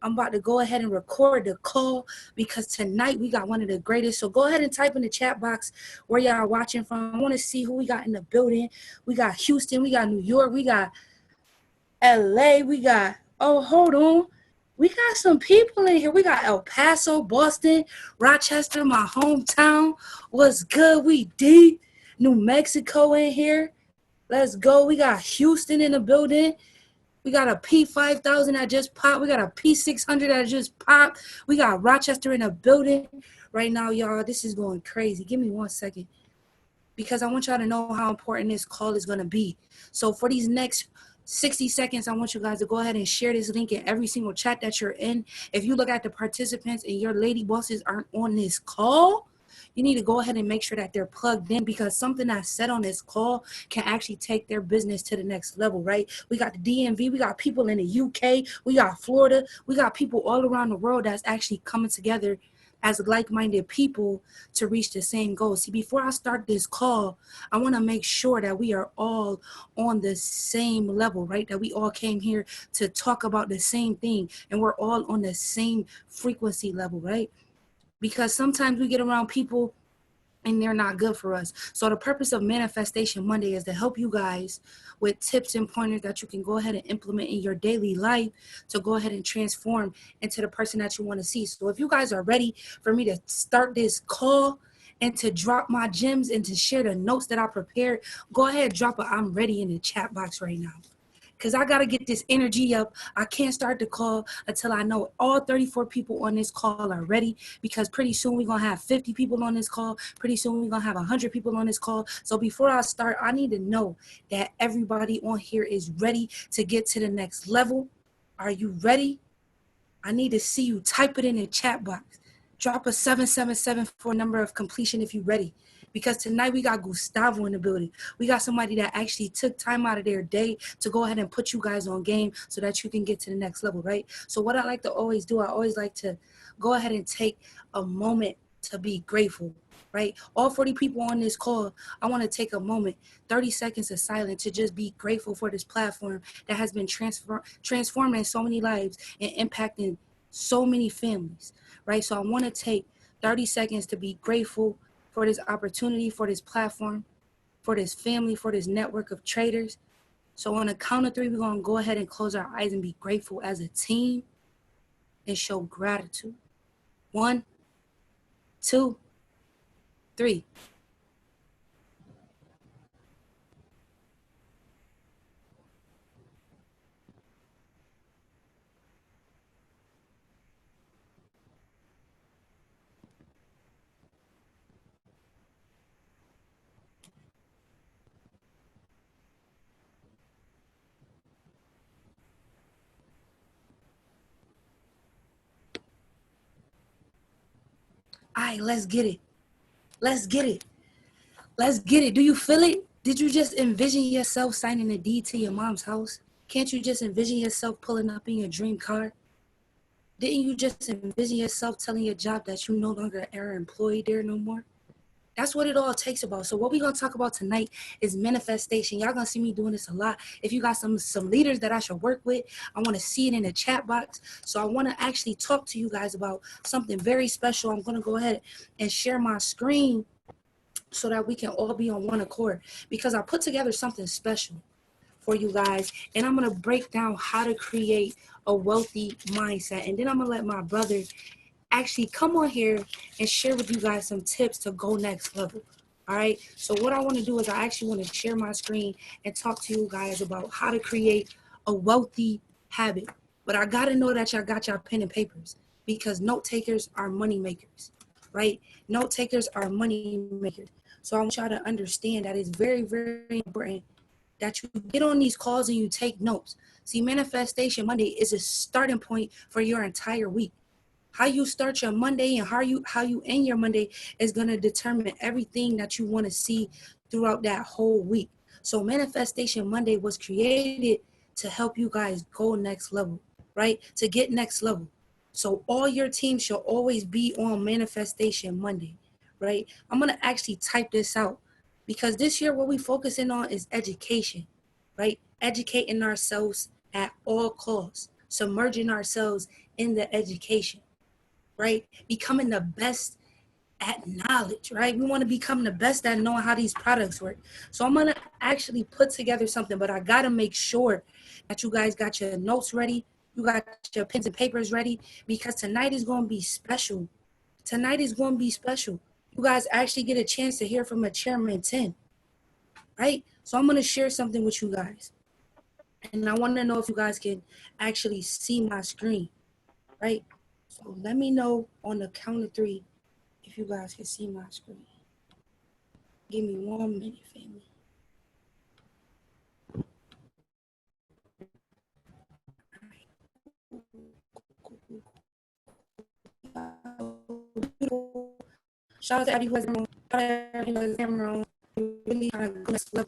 I'm about to go ahead and record the call because tonight we got one of the greatest. So go ahead and type in the chat box where y'all watching from. I want to see who we got in the building. We got Houston, we got New York, we got LA, we got, oh, hold on. We got some people in here. We got El Paso, Boston, Rochester, my hometown. What's good? We deep. New Mexico in here. Let's go. We got Houston in the building. We got a P5000 that just popped. We got a P600 that just popped. We got Rochester in the building. Right now, y'all, this is going crazy. Give me 1 second because I want y'all to know how important this call is going to be. So for these next 60 seconds, I want you guys to go ahead and share this link in every single chat that you're in. If you look at the participants and your lady bosses aren't on this call, you need to go ahead and make sure that they're plugged in because something that's said on this call can actually take their business to the next level, right? We got the DMV, we got people in the UK, we got Florida, we got people all around the world that's actually coming together as like-minded people to reach the same goal. See, before I start this call, I want to make sure that we are all on the same level, right? That we all came here to talk about the same thing and we're all on the same frequency level, right? Because sometimes we get around people and they're not good for us. So the purpose of Manifestation Monday is to help you guys with tips and pointers that you can go ahead and implement in your daily life to go ahead and transform into the person that you want to see. So if you guys are ready for me to start this call and to drop my gems and to share the notes that I prepared, go ahead, drop a I'm ready in the chat box right now. Because I got to get this energy up. I can't start the call until I know all 34 people on this call are ready, because pretty soon we're going to have 50 people on this call. Pretty soon we're going to have 100 people on this call. So before I start, I need to know that everybody on here is ready to get to the next level. Are you ready? I need to see you type it in the chat box. Drop a 777 for number of completion if you're ready. Because tonight we got Gustavo in the building. We got somebody that actually took time out of their day to go ahead and put you guys on game so that you can get to the next level, right? So what I like to always do, I always like to go ahead and take a moment to be grateful, right? All 40 people on this call, I want to take a moment, 30 seconds of silence to just be grateful for this platform that has been transforming so many lives and impacting so many families, right? So I want to take 30 seconds to be grateful for this opportunity, for this platform, for this family, for this network of traders. So on a count of three, we're going to go ahead and close our eyes and be grateful as a team and show gratitude. 1, 2, 3. All right, let's get it. Let's get it. Let's get it. Do you feel it? Did you just envision yourself signing a deed to your mom's house? Can't you just envision yourself pulling up in your dream car? Didn't you just envision yourself telling your job that you no longer are employed there no more? That's what it all takes about. So what we're going to talk about tonight is manifestation. Y'all going to see me doing this a lot. If you got some leaders that I should work with, I want to see it in the chat box. So I want to actually talk to you guys about something very special. I'm going to go ahead and share my screen so that we can all be on one accord, because I put together something special for you guys, and I'm going to break down how to create a wealthy mindset. And then I'm going to let my brother actually come on here and share with you guys some tips to go next level. All right. So what I want to do is I actually want to share my screen and talk to you guys about how to create a wealthy habit. But I got to know that y'all got your pen and papers, because note takers are money makers, right? Note takers are money makers. So I want y'all to understand that it's very, very important that you get on these calls and you take notes. See, Manifestation Monday is a starting point for your entire week. How you start your Monday and how you end your Monday is going to determine everything that you want to see throughout that whole week. So Manifestation Monday was created to help you guys go next level, right? To get next level. So all your teams should always be on Manifestation Monday, right? I'm going to actually type this out, because this year what we focusing on is education, right? Educating ourselves at all costs, submerging ourselves in the education, right? Becoming the best at knowledge, right? We want to become the best at knowing how these products work. So I'm going to actually put together something, but I got to make sure that you guys got your notes ready. You got your pens and papers ready, because tonight is going to be special. Tonight is going to be special. You guys actually get a chance to hear from a chairman 10, right? So I'm going to share something with you guys. And I want to know if you guys can actually see my screen, right? So let me know on the count of 3 if you guys can see my screen. Give me 1 minute, family. Shout out to everyone who's camera on. Really kind of good stuff.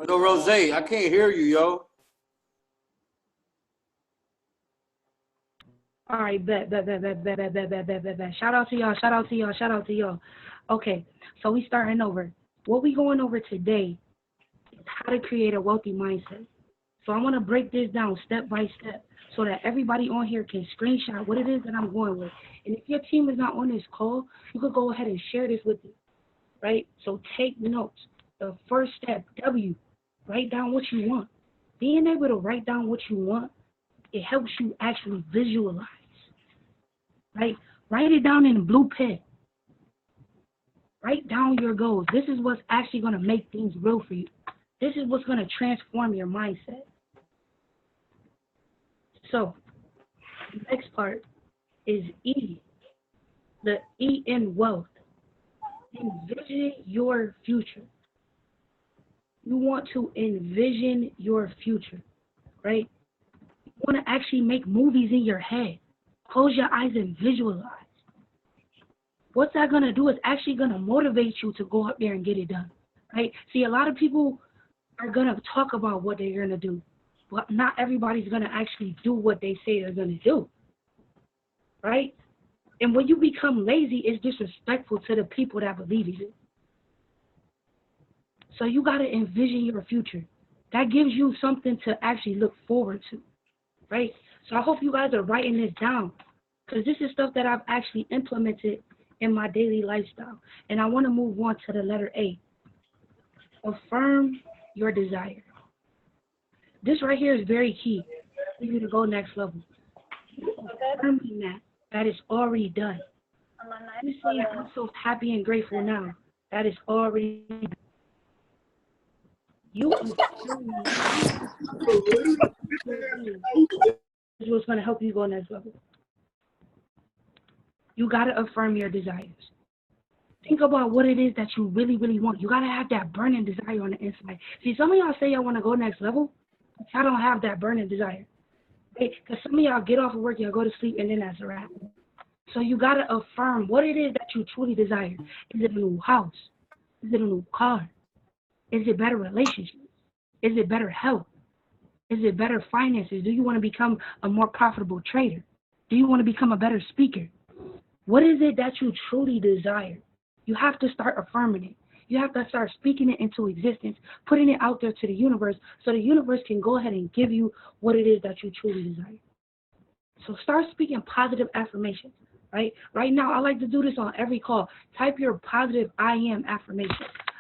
Yo, Rose, I can't hear you, yo. All right, bet. Shout out to y'all. Okay, so we starting over. What we going over today is how to create a wealthy mindset. So I want to break this down step by step so that everybody on here can screenshot what it is that I'm going with. And if your team is not on this call, you could go ahead and share this with them, right? So take notes. The first step, W, write down what you want. Being able to write down what you want, it helps you actually visualize, right? Write it down in a blue pen. Write down your goals. This is what's actually going to make things real for you. This is what's going to transform your mindset. So, the next part is E, the E in wealth. Envision your future. You want to envision your future, right? You want to actually make movies in your head. Close your eyes and visualize. What's that going to do is actually going to motivate you to go out there and get it done, right? See, a lot of people are going to talk about what they're going to do, but not everybody's going to actually do what they say they're going to do, right? And when you become lazy, it's disrespectful to the people that believe in you. So you got to envision your future. That gives you something to actually look forward to, right? So I hope you guys are writing this down, because this is stuff that I've actually implemented in my daily lifestyle. And I want to move on to the letter A. Affirm your desire. This right here is very key for you to go next level. Affirming that is already done. You say, I'm so happy and grateful now. That is already done. You affirming is what's going to help you go next level. You got to affirm your desires. Think about what it is that you really, really want. You got to have that burning desire on the inside. See, some of y'all say y'all want to go next level, but y'all don't have that burning desire. Because some of y'all get off of work, y'all go to sleep, and then that's a wrap. So you got to affirm what it is that you truly desire. Is it a new house? Is it a new car? Is it better relationships? Is it better health? Is it better finances? Do you want to become a more profitable trader? Do you want to become a better speaker? What is it that you truly desire? You have to start affirming it. You have to start speaking it into existence, putting it out there to the universe so the universe can go ahead and give you what it is that you truly desire. So start speaking positive affirmations, right? Right now, I like to do this on every call. Type your positive I am affirmation.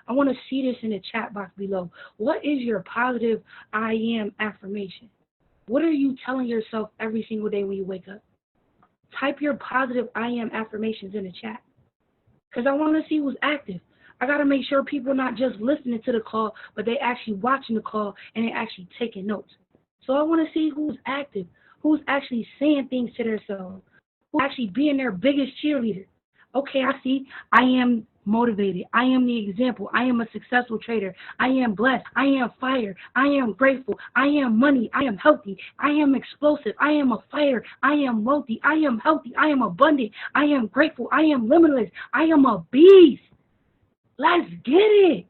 I want to see this in the chat box below. What is your positive I am affirmation? What are you telling yourself every single day when you wake up? Type your positive I am affirmations in the chat because I want to see who's active. I got to make sure people are not just listening to the call, but they actually watching the call and they actually taking notes. So I want to see who's active, who's actually saying things to themselves, who's actually being their biggest cheerleader. Okay, I see. I am motivated. I am the example. I am a successful trader. I am blessed. I am fire. I am grateful. I am money. I am healthy. I am explosive. I am a fire. I am wealthy. I am healthy. I am abundant. I am grateful. I am limitless. I am a beast. Let's get it.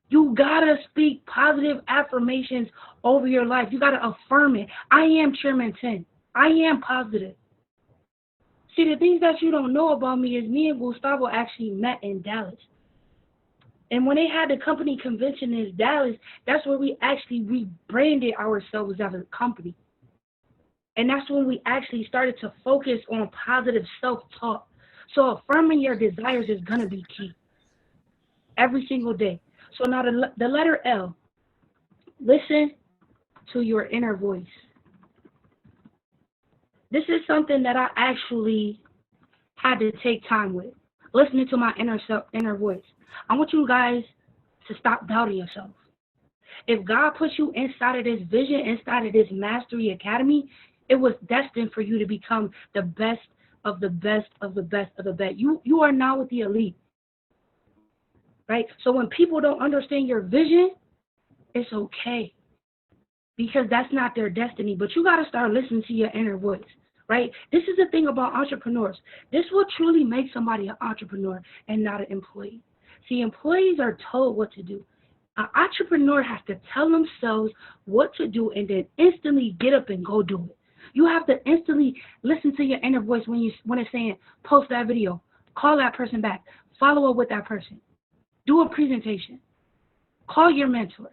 You gotta speak positive affirmations over your life. You gotta affirm it. I am Chairman 10. I am positive. See, the things that you don't know about me is me and Gustavo actually met in Dallas. And when they had the company convention in Dallas, that's where we actually rebranded ourselves as a company. And that's when we actually started to focus on positive self-talk. So affirming your desires is going to be key every single day. So now the letter L, listen to your inner voice. This is something that I actually had to take time with, listening to my inner voice. I want you guys to stop doubting yourself. If God puts you inside of this vision, inside of this Mastery Academy, it was destined for you to become the best of the best of the best of the best. You are now with the elite, right? So when people don't understand your vision, it's okay because that's not their destiny. But you got to start listening to your inner voice. Right? This is the thing about entrepreneurs. This will truly make somebody an entrepreneur and not an employee. See, employees are told what to do. An entrepreneur has to tell themselves what to do and then instantly get up and go do it. You have to instantly listen to your inner voice when it's saying, post that video, call that person back, follow up with that person, do a presentation, call your mentor,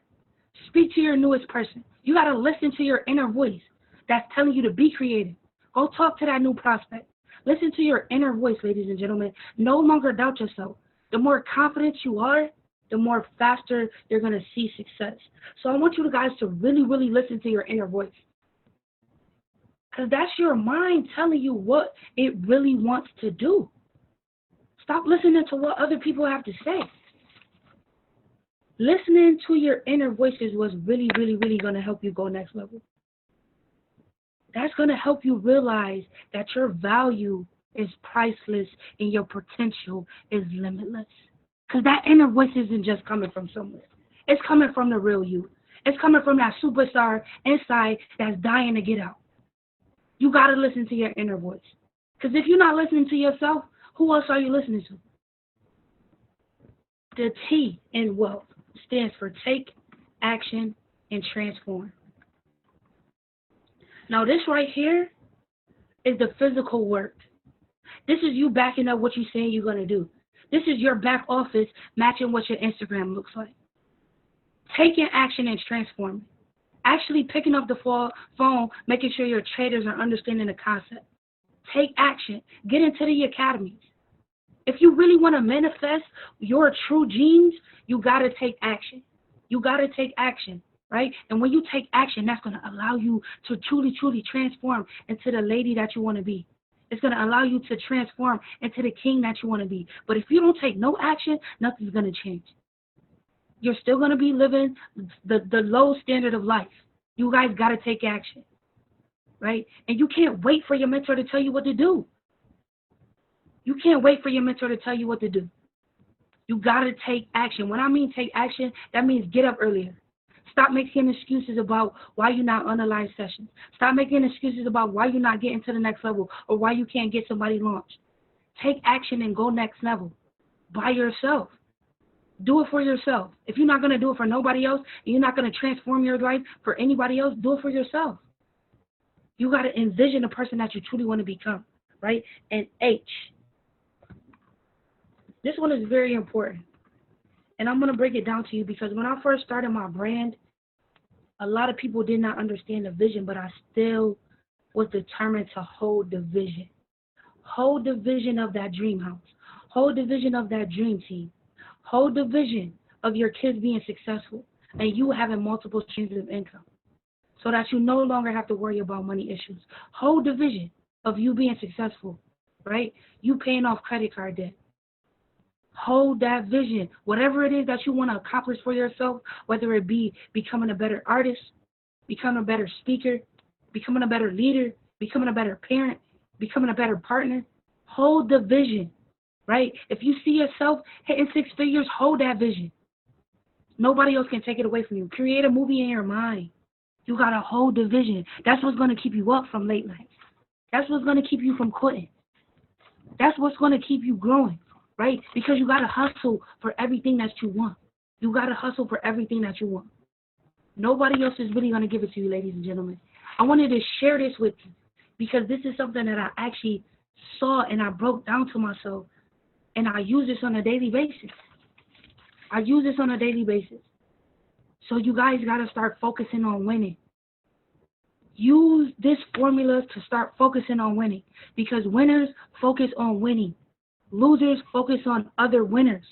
speak to your newest person. You got to listen to your inner voice that's telling you to be creative. Go talk to that new prospect. Listen to your inner voice, ladies and gentlemen. No longer doubt yourself. The more confident you are, the more faster you're going to see success. So I want you guys to really, really listen to your inner voice. Because that's your mind telling you what it really wants to do. Stop listening to what other people have to say. Listening to your inner voices was really, really, really going to help you go next level. That's going to help you realize that your value is priceless and your potential is limitless. Because that inner voice isn't just coming from somewhere. It's coming from the real you. It's coming from that superstar inside that's dying to get out. You got to listen to your inner voice. Because if you're not listening to yourself, who else are you listening to? The T in wealth stands for take, action, and transform. Now, this right here is the physical work. This is you backing up what you're saying you're going to do. This is your back office matching what your Instagram looks like. Taking action and transforming. Actually picking up the phone, making sure your traders are understanding the concept. Take action. Get into the academies. If you really want to manifest your true genes, you got to take action. You got to take action. Right? And when you take action, that's going to allow you to truly, truly transform into the lady that you want to be. It's going to allow you to transform into the king that you want to be. But if you don't take no action, nothing's going to change. You're still going to be living the low standard of life. You guys got to take action, right? And you can't wait for your mentor to tell you what to do. You can't wait for your mentor to tell you what to do. You got to take action. When I mean take action, that means get up earlier. Stop making excuses about why you're not on the live sessions. Stop making excuses about why you're not getting to the next level or why you can't get somebody launched. Take action and go next level by yourself. Do it for yourself. If you're not going to do it for nobody else and you're not going to transform your life for anybody else, do it for yourself. You got to envision the person that you truly want to become, right? And H. This one is very important. And I'm going to break it down to you because when I first started my brand, a lot of people did not understand the vision, but I still was determined to hold the vision. Hold the vision of that dream house. Hold the vision of that dream team. Hold the vision of your kids being successful and you having multiple streams of income so that you no longer have to worry about money issues. Hold the vision of you being successful, right? You paying off credit card debt. Hold that vision. Whatever it is that you want to accomplish for yourself, whether it be becoming a better artist, becoming a better speaker, becoming a better leader, becoming a better parent, becoming a better partner, hold the vision, right? If you see yourself hitting 6 figures, hold that vision. Nobody else can take it away from you. Create a movie in your mind. You got to hold the vision. That's what's going to keep you up from late nights. That's what's going to keep you from quitting. That's what's going to keep you growing, right? Because you got to hustle for everything that you want. You got to hustle for everything that you want. Nobody else is really going to give it to you, ladies and gentlemen. I wanted to share this with you because this is something that I actually saw and I broke down to myself, and I use this on a daily basis. I use this on a daily basis. So you guys got to start focusing on winning. Use this formula to start focusing on winning because winners focus on winning. Losers focus on other winners.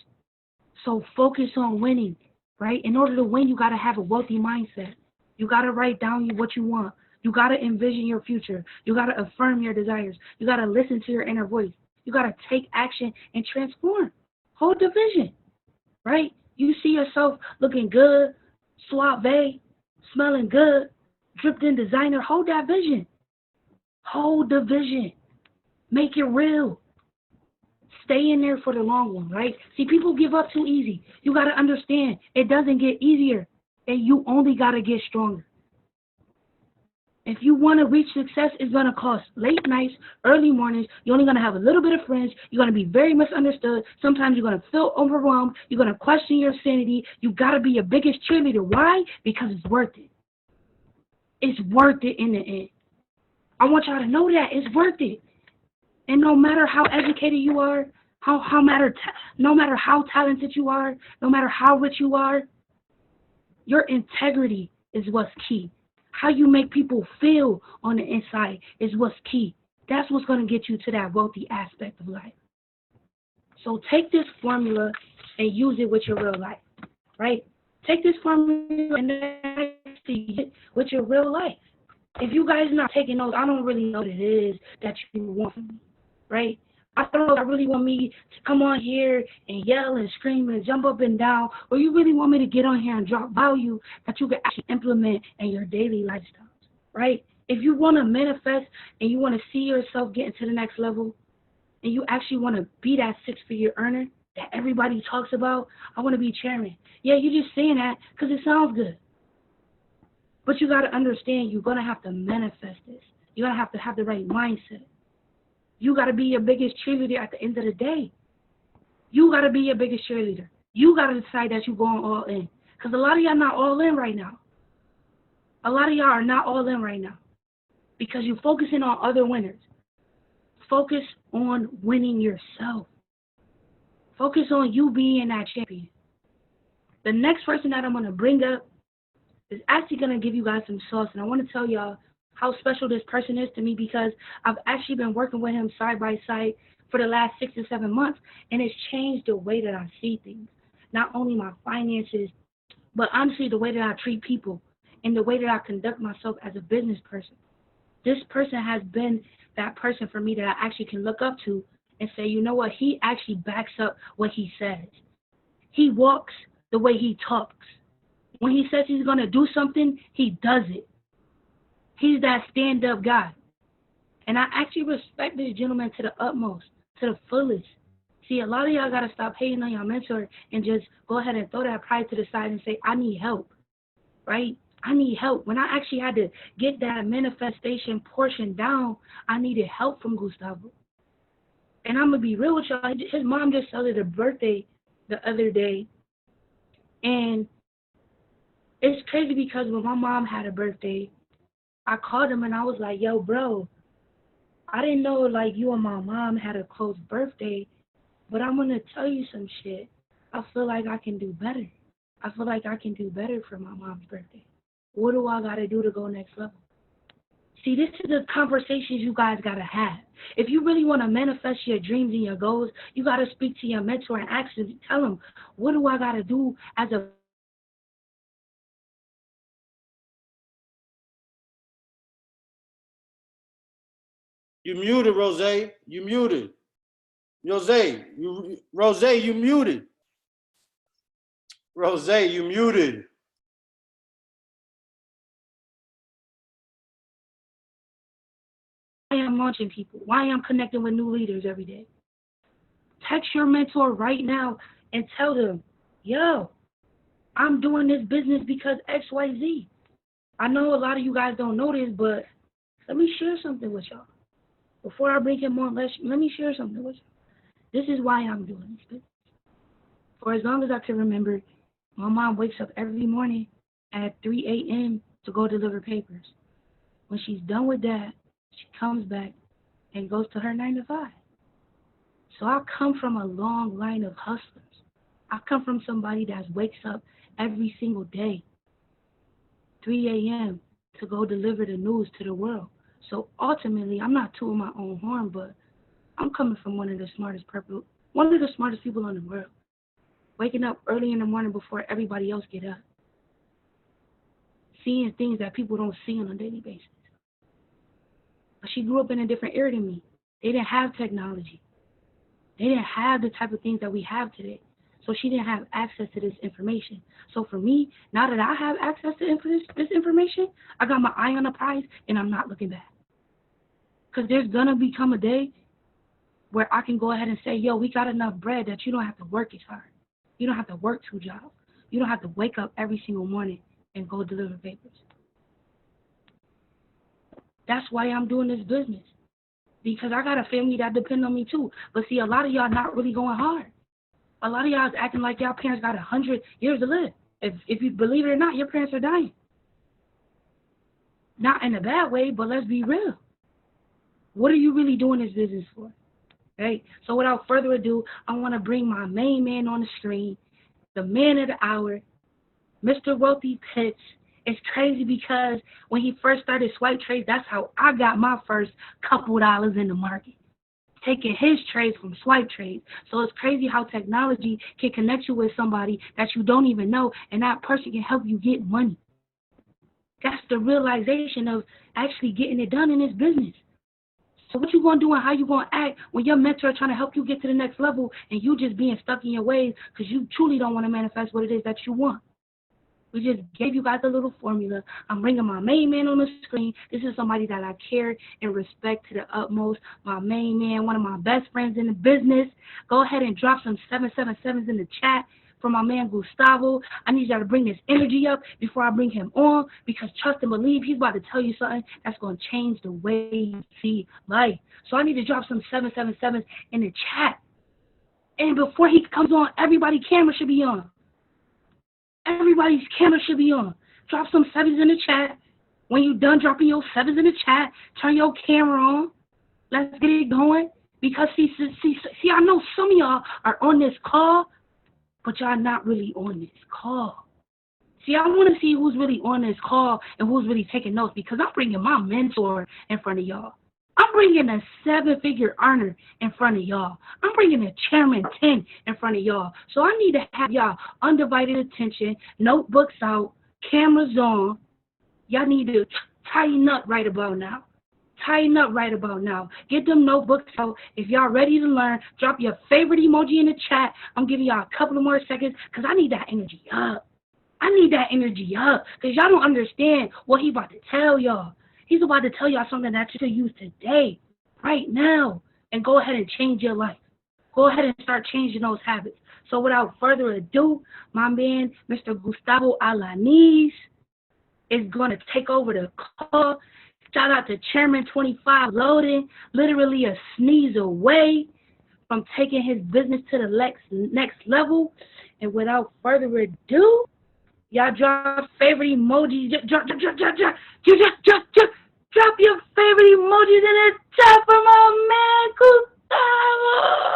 So focus on winning, right? In order to win, you got to have a wealthy mindset. You got to write down what you want. You got to envision your future. You got to affirm your desires. You got to listen to your inner voice. You got to take action and transform. Hold the vision, right? You see yourself looking good, suave, smelling good, dripped in designer. Hold that vision. Hold the vision. Make it real. Stay in there for the long one, right? See, people give up too easy. You got to understand, it doesn't get easier, and you only got to get stronger. If you want to reach success, it's going to cost late nights, early mornings. You're only going to have a little bit of friends. You're going to be very misunderstood. Sometimes you're going to feel overwhelmed. You're going to question your sanity. You got to be your biggest cheerleader. Why? Because it's worth it. It's worth it in the end. I want y'all to know that it's worth it. And no matter how educated you are, no matter how talented you are, no matter how rich you are, your integrity is what's key. How you make people feel on the inside is what's key. That's what's going to get you to that wealthy aspect of life. So take this formula and use it with your real life, right? Take this formula and use it with your real life. If you guys are not taking notes, I don't really know what it is that you want from me, right? I don't know if I really want me to come on here and yell and scream and jump up and down, or you really want me to get on here and drop value that you can actually implement in your daily lifestyle, right? If you want to manifest and you want to see yourself getting to the next level and you actually want to be that 6-figure earner that everybody talks about, I want to be chairman. Yeah, you're just saying that because it sounds good. But you got to understand you're going to have to manifest this. You're going to have the right mindset. You got to be your biggest cheerleader at the end of the day. You got to be your biggest cheerleader. You got to decide that you're going all in. Because a lot of y'all not all in right now. A lot of y'all are not all in right now. Because you're focusing on other winners. Focus on winning yourself. Focus on you being that champion. The next person that I'm going to bring up is actually going to give you guys some sauce. And I want to tell y'all how special this person is to me because I've actually been working with him side by side for the last 6 to 7 months, and it's changed the way that I see things. Not only my finances, but honestly the way that I treat people and the way that I conduct myself as a business person. This person has been that person for me that I actually can look up to and say, you know what, he actually backs up what he says. He walks the way he talks. When he says he's going to do something, he does it. He's that stand-up guy. And I actually respect this gentleman to the utmost, to the fullest. See, a lot of y'all got to stop hating on your mentor and just go ahead and throw that pride to the side and say, I need help, right? I need help. When I actually had to get that manifestation portion down, I needed help from Gustavo. And I'm going to be real with y'all. His mom just celebrated a birthday the other day. And it's crazy because when my mom had a birthday, I called him and I was like, yo, bro, I didn't know like you and my mom had a close birthday, but I'm going to tell you some shit. I feel like I can do better. I feel like I can do better for my mom's birthday. What do I got to do to go next level? See, this is the conversations you guys got to have. If you really want to manifest your dreams and your goals, you got to speak to your mentor and ask him, tell him, what do I got to do as a You muted, Rose. You muted. Rose, you muted. Rose, you muted. why I'm launching people, why I'm connecting with new leaders every day. Text your mentor right now and tell them, yo, I'm doing this business because XYZ. I know a lot of you guys don't know this, but let me share something with y'all. Before I bring him on, let me share something with you. This is why I'm doing this business. For as long as I can remember, my mom wakes up every morning at 3 a.m. to go deliver papers. When she's done with that, she comes back and goes to her 9 to 5. So I come from a long line of hustlers. I come from somebody that wakes up every single day, 3 a.m., to go deliver the news to the world. So ultimately, I'm not tooting my own horn, but I'm coming from one of the smartest people in the world. Waking up early in the morning before everybody else get up. Seeing things that people don't see on a daily basis. But she grew up in a different era than me. They didn't have technology. They didn't have the type of things that we have today. So she didn't have access to this information. So for me, now that I have access to this information, I got my eye on the prize and I'm not looking back. Because there's going to become a day where I can go ahead and say, yo, we got enough bread that you don't have to work as hard. You don't have to work 2 jobs. You don't have to wake up every single morning and go deliver papers. That's why I'm doing this business. Because I got a family that depend on me too. But see, a lot of y'all not really going hard. A lot of y'all is acting like y'all parents got 100 years to live. If you believe it or not, your parents are dying. Not in a bad way, but let's be real. What are you really doing this business for? Right? So without further ado, I want to bring my main man on the screen, the man of the hour, Mr. Wealthy Pitts. It's crazy because when he first started swipe trades, that's how I got my first couple dollars in the market. Taking his trades from swipe trades. So it's crazy how technology can connect you with somebody that you don't even know, and that person can help you get money. That's the realization of actually getting it done in this business. So what you going to do and how you going to act when your mentor trying to help you get to the next level and you just being stuck in your ways because you truly don't want to manifest what it is that you want. We just gave you guys a little formula. I'm bringing my main man on the screen. This is somebody that I care and respect to the utmost. My main man, one of my best friends in the business. Go ahead and drop some 777s in the chat for my man Gustavo. I need y'all to bring this energy up before I bring him on, because trust and believe, he's about to tell you something that's going to change the way you see life. So I need to drop some 777s in the chat. And before he comes on, everybody's camera should be on. Everybody's camera should be on. Drop some 7s in the chat. When you're done dropping your 7s in the chat, turn your camera on. Let's get it going. Because see, I know some of y'all are on this call, but y'all not really on this call. See, I want to see who's really on this call and who's really taking notes, because I'm bringing my mentor in front of y'all. I'm bringing a 7-figure earner in front of y'all. I'm bringing a chairman 10 in front of y'all. So I need to have y'all undivided attention, notebooks out, cameras on. Y'all need to tighten up right about now. tighten up right about now. Get them notebooks out. If y'all ready to learn, drop your favorite emoji in the chat. I'm giving y'all a couple of more seconds because I need that energy up. I need that energy up because y'all don't understand what he about to tell y'all. He's about to tell y'all something that you can use today, right now, and go ahead and change your life. Go ahead and start changing those habits. So without further ado, my man, Mr. Gustavo Alanis, is going to take over the call. Shout out to Chairman 25 Loading, literally a sneeze away from taking his business to the next level. And without further ado, y'all drop favorite emojis. Drop your favorite emojis in the chat for my man Gustavo.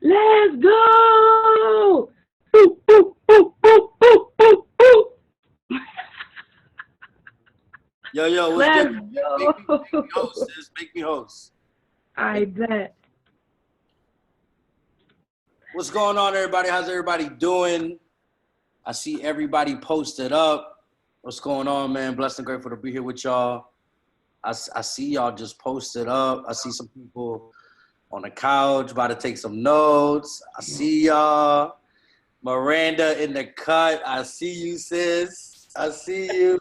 Let's go. Boop, boop, boop, boop, boop, boop, boop. Yo, what's Let's good? go. Make me host, sis. Make me host. I bet. What's going on, everybody? How's everybody doing? I see everybody posted up. What's going on, man? Blessed and grateful to be here with y'all. I see y'all just posted up. I see some people on the couch about to take some notes. I see y'all. Miranda in the cut. I see you, sis. I see you.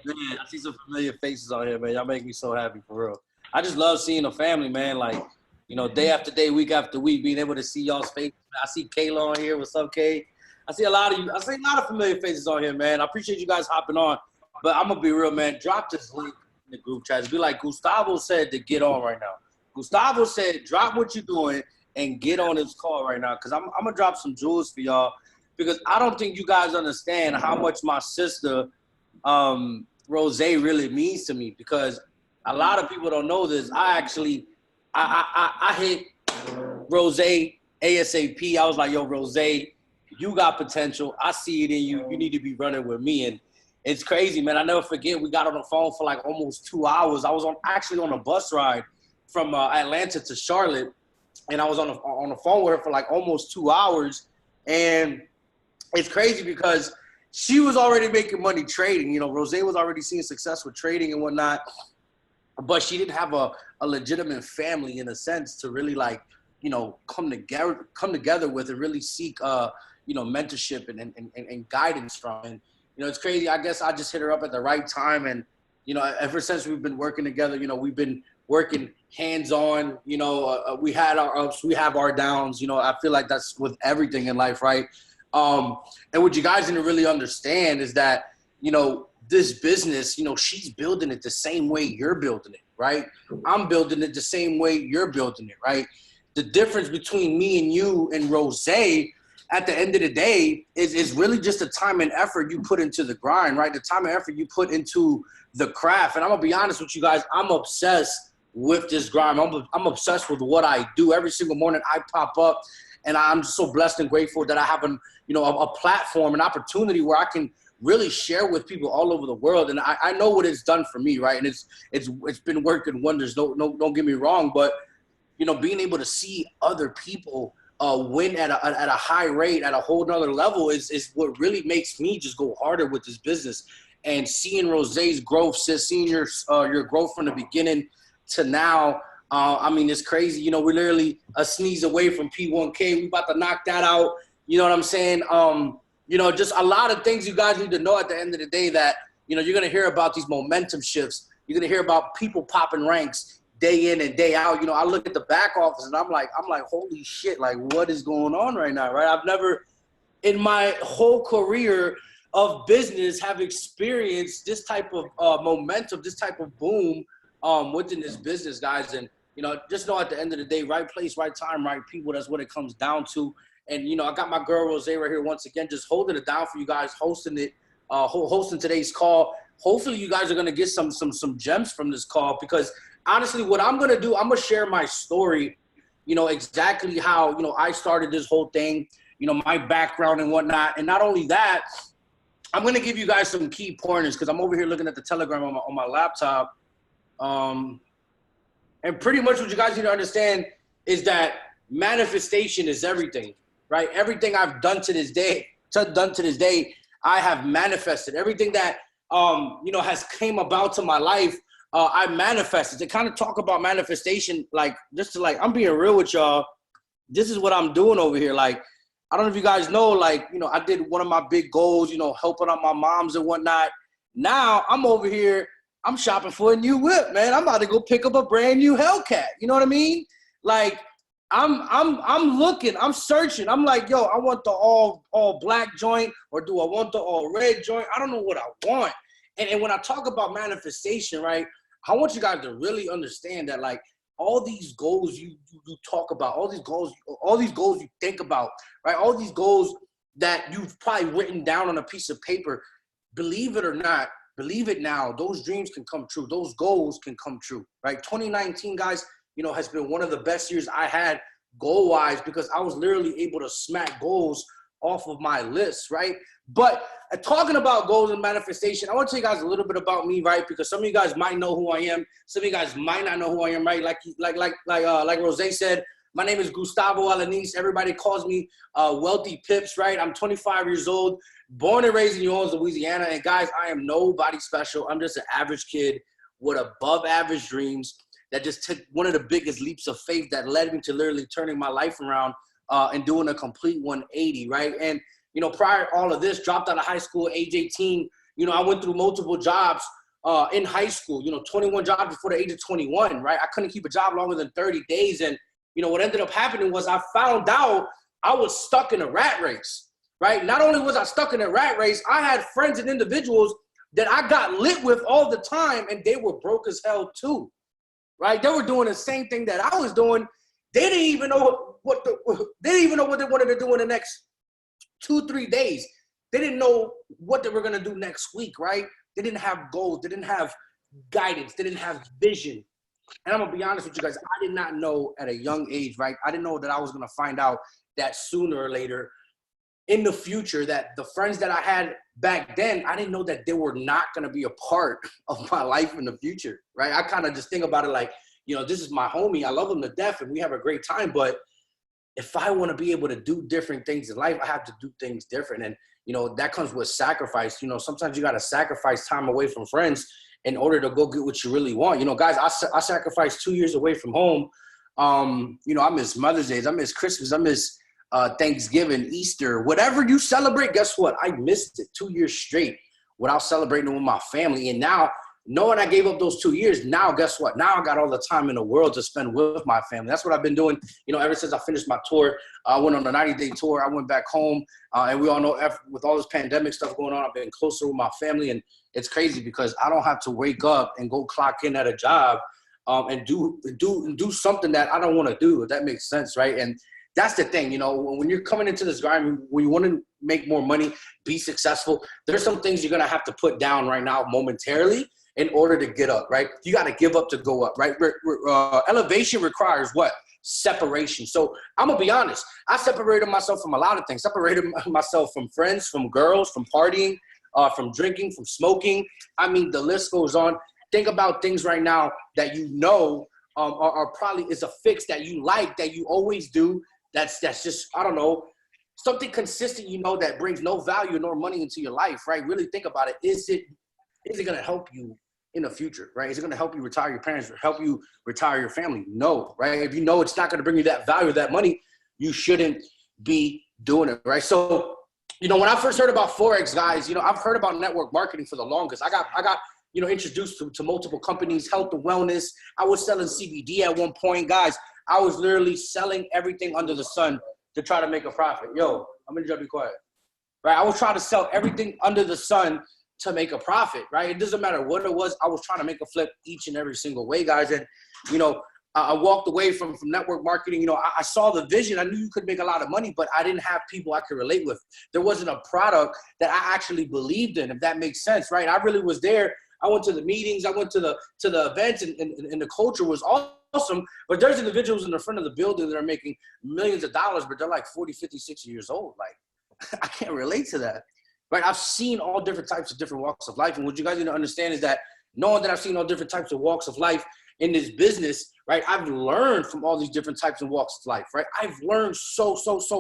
Man, I see some familiar faces on here, man. Y'all make me so happy, for real. I just love seeing the family, man. Like, day after day, week after week, being able to see y'all's faces. I see Kayla on here. What's up, Kay? I see a lot of you. I see a lot of familiar faces on here, man. I appreciate you guys hopping on. But I'm going to be real, man. Drop this link in the group chat. Be like Gustavo said to get on right now. Gustavo said, drop what you're doing and get on this call right now. Because I'm going to drop some jewels for y'all. Because I don't think you guys understand how much my sister, Rose, really means to me. Because a lot of people don't know this. I hit Rose ASAP. I was like, yo, Rose, you got potential. I see it in you. You need to be running with me. And it's crazy, man. I never forget. We got on the phone for like almost 2 hours. I was actually on a bus ride from Atlanta to Charlotte, and I was on the phone with her for like almost 2 hours. And it's crazy because she was already making money trading. Rose was already seeing success with trading and whatnot, but she didn't have a legitimate family in a sense to really come together with and really seek mentorship and guidance from. And it's crazy. I guess I just hit her up at the right time. And ever since we've been working together, we've been working hands-on. We had our ups, we have our downs. I feel like that's with everything in life, right? And what you guys didn't really understand is that this business, she's building it the same way you're building it, right? I'm building it the same way you're building it, right? The difference between me and you and Rose at the end of the day is really just the time and effort you put into the grind, right? The time and effort you put into the craft. And I'm going to be honest with you guys, I'm obsessed with this grind. I'm obsessed with what I do. Every single morning I pop up, and I'm just so blessed and grateful that I have a platform, an opportunity where I can really share with people all over the world. And I know what it's done for me, right? And it's been working wonders. Don't get me wrong, but being able to see other people win at a high rate, at a whole nother level is what really makes me just go harder with this business. And seeing Rose's growth, seeing your growth from the beginning to now, it's crazy. We're literally a sneeze away from P1K. We about to knock that out. You know what I'm saying? Just a lot of things you guys need to know at the end of the day that, you're going to hear about these momentum shifts. You're going to hear about people popping ranks day in and day out. I look at the back office and I'm like, holy shit, like what is going on right now, right? I've never in my whole career of business have experienced this type of momentum, this type of boom within this business, guys. And, just know at the end of the day, right place, right time, right people, that's what it comes down to. And, I got my girl Rose right here once again, just holding it down for you guys, hosting today's call. Hopefully you guys are going to get some gems from this call, because honestly, what I'm going to do, I'm going to share my story, exactly how, I started this whole thing, my background and whatnot. And not only that, I'm going to give you guys some key pointers, because I'm over here looking at the Telegram on my laptop. And pretty much what you guys need to understand is that manifestation is everything, right? Everything I've done to this day, I have manifested. Everything that, has came about to my life, I manifested. To kind of talk about manifestation, like just to like, I'm being real with y'all. This is what I'm doing over here. Like, I don't know if you guys know, like, you know, I did one of my big goals, you know, helping out my moms and whatnot. Now I'm over here, I'm shopping for a new whip, man. I'm about to go pick up a brand new Hellcat. You know what I mean? Like, I'm looking, I'm searching. I'm like, yo, I want the all black joint, or do I want the all red joint? I don't know what I want. And when I talk about manifestation, right, I want you guys to really understand that, like, all these goals you talk about, all these goals you think about, right? All these goals that you've probably written down on a piece of paper, believe it or not, believe it now, those dreams can come true. Those goals can come true, right? 2019, guys, you know, has been one of the best years I had goal-wise, because I was literally able to smack goals off of my list, right? But talking about goals and manifestation, I want to tell you guys a little bit about me, right? Because some of you guys might know who I am. Some of you guys might not know who I am, right? Like Rose said, my name is Gustavo Alanis. Everybody calls me Wealthy Pips, right? I'm 25 years old, born and raised in New Orleans, Louisiana. And guys, I am nobody special. I'm just an average kid with above average dreams that just took one of the biggest leaps of faith that led me to literally turning my life around and doing a complete 180, right? And, you know, prior to all of this, dropped out of high school at age 18. You know, I went through multiple jobs in high school, you know, 21 jobs before the age of 21, right? I couldn't keep a job longer than 30 days. And, you know, what ended up happening was I found out I was stuck in a rat race, right? Not only was I stuck in a rat race, I had friends and individuals that I got lit with all the time, and they were broke as hell too, right? They were doing the same thing that I was doing. They didn't even know what they wanted to do in the next 2-3 days. They didn't know what they were going to do next week, right? They didn't have goals. They didn't have guidance. They didn't have vision. And I'm going to be honest with you guys, I did not know at a young age, right? I didn't know that I was going to find out that sooner or later in the future that the friends that I had back then, I didn't know that they were not going to be a part of my life in the future, right? I kind of just think about it like, you know, this is my homie. I love him to death and we have a great time. But if I want to be able to do different things in life, I have to do things different. And, you know, that comes with sacrifice. You know, sometimes you got to sacrifice time away from friends in order to go get what you really want. You know, guys, I sacrificed 2 years away from home. You know, I miss Mother's Days. I miss Christmas. I miss Thanksgiving, Easter, whatever you celebrate. Guess what? I missed it 2 years straight without celebrating with my family. And now, knowing I gave up those 2 years, now guess what? Now I got all the time in the world to spend with my family. That's what I've been doing, you know, ever since I finished my tour. I went on a 90-day tour. I went back home. And we all know with all this pandemic stuff going on, I've been closer with my family. And it's crazy because I don't have to wake up and go clock in at a job and do something that I don't want to do, if that makes sense, right? And that's the thing, you know, when you're coming into this grind, when you want to make more money, be successful, there's some things you're going to have to put down right now momentarily in order to get up, right? You got to give up to go up, right? Elevation requires what? Separation. So I'm going to be honest. I separated myself from a lot of things. Separated myself from friends, from girls, from partying, from drinking, from smoking. I mean, the list goes on. Think about things right now that you know are probably is a fix that you like, that you always do. That's just, I don't know, something consistent, you know, that brings no value nor money into your life, right? Really think about it. Is it going to help you in the future, right? Is it going to help you retire your parents or help you retire your family? No, right? If you know it's not going to bring you that value, that money, you shouldn't be doing it, right? So, you know, when I first heard about Forex, guys, you know, I've heard about network marketing for the longest. I got you know, introduced to multiple companies, health and wellness. I was selling CBD at one point, guys. I was literally selling everything under the sun to try to make a profit. Yo, I'm going to be quiet. Right? I was trying to sell everything under the sun to make a profit, right? It doesn't matter what it was. I was trying to make a flip each and every single way, guys. And, you know, I walked away from network marketing. You know, I saw the vision. I knew you could make a lot of money, but I didn't have people I could relate with. There wasn't a product that I actually believed in, if that makes sense, right? I really was there. I went to the meetings. I went to the events, and the culture was awesome. But there's individuals in the front of the building that are making millions of dollars, but they're like 40, 50, 60 years old. Like, I can't relate to that. Right? I've seen all different types of different walks of life. And what you guys need to understand is that knowing that I've seen all different types of walks of life in this business, right? I've learned from all these different types of walks of life, right? I've learned so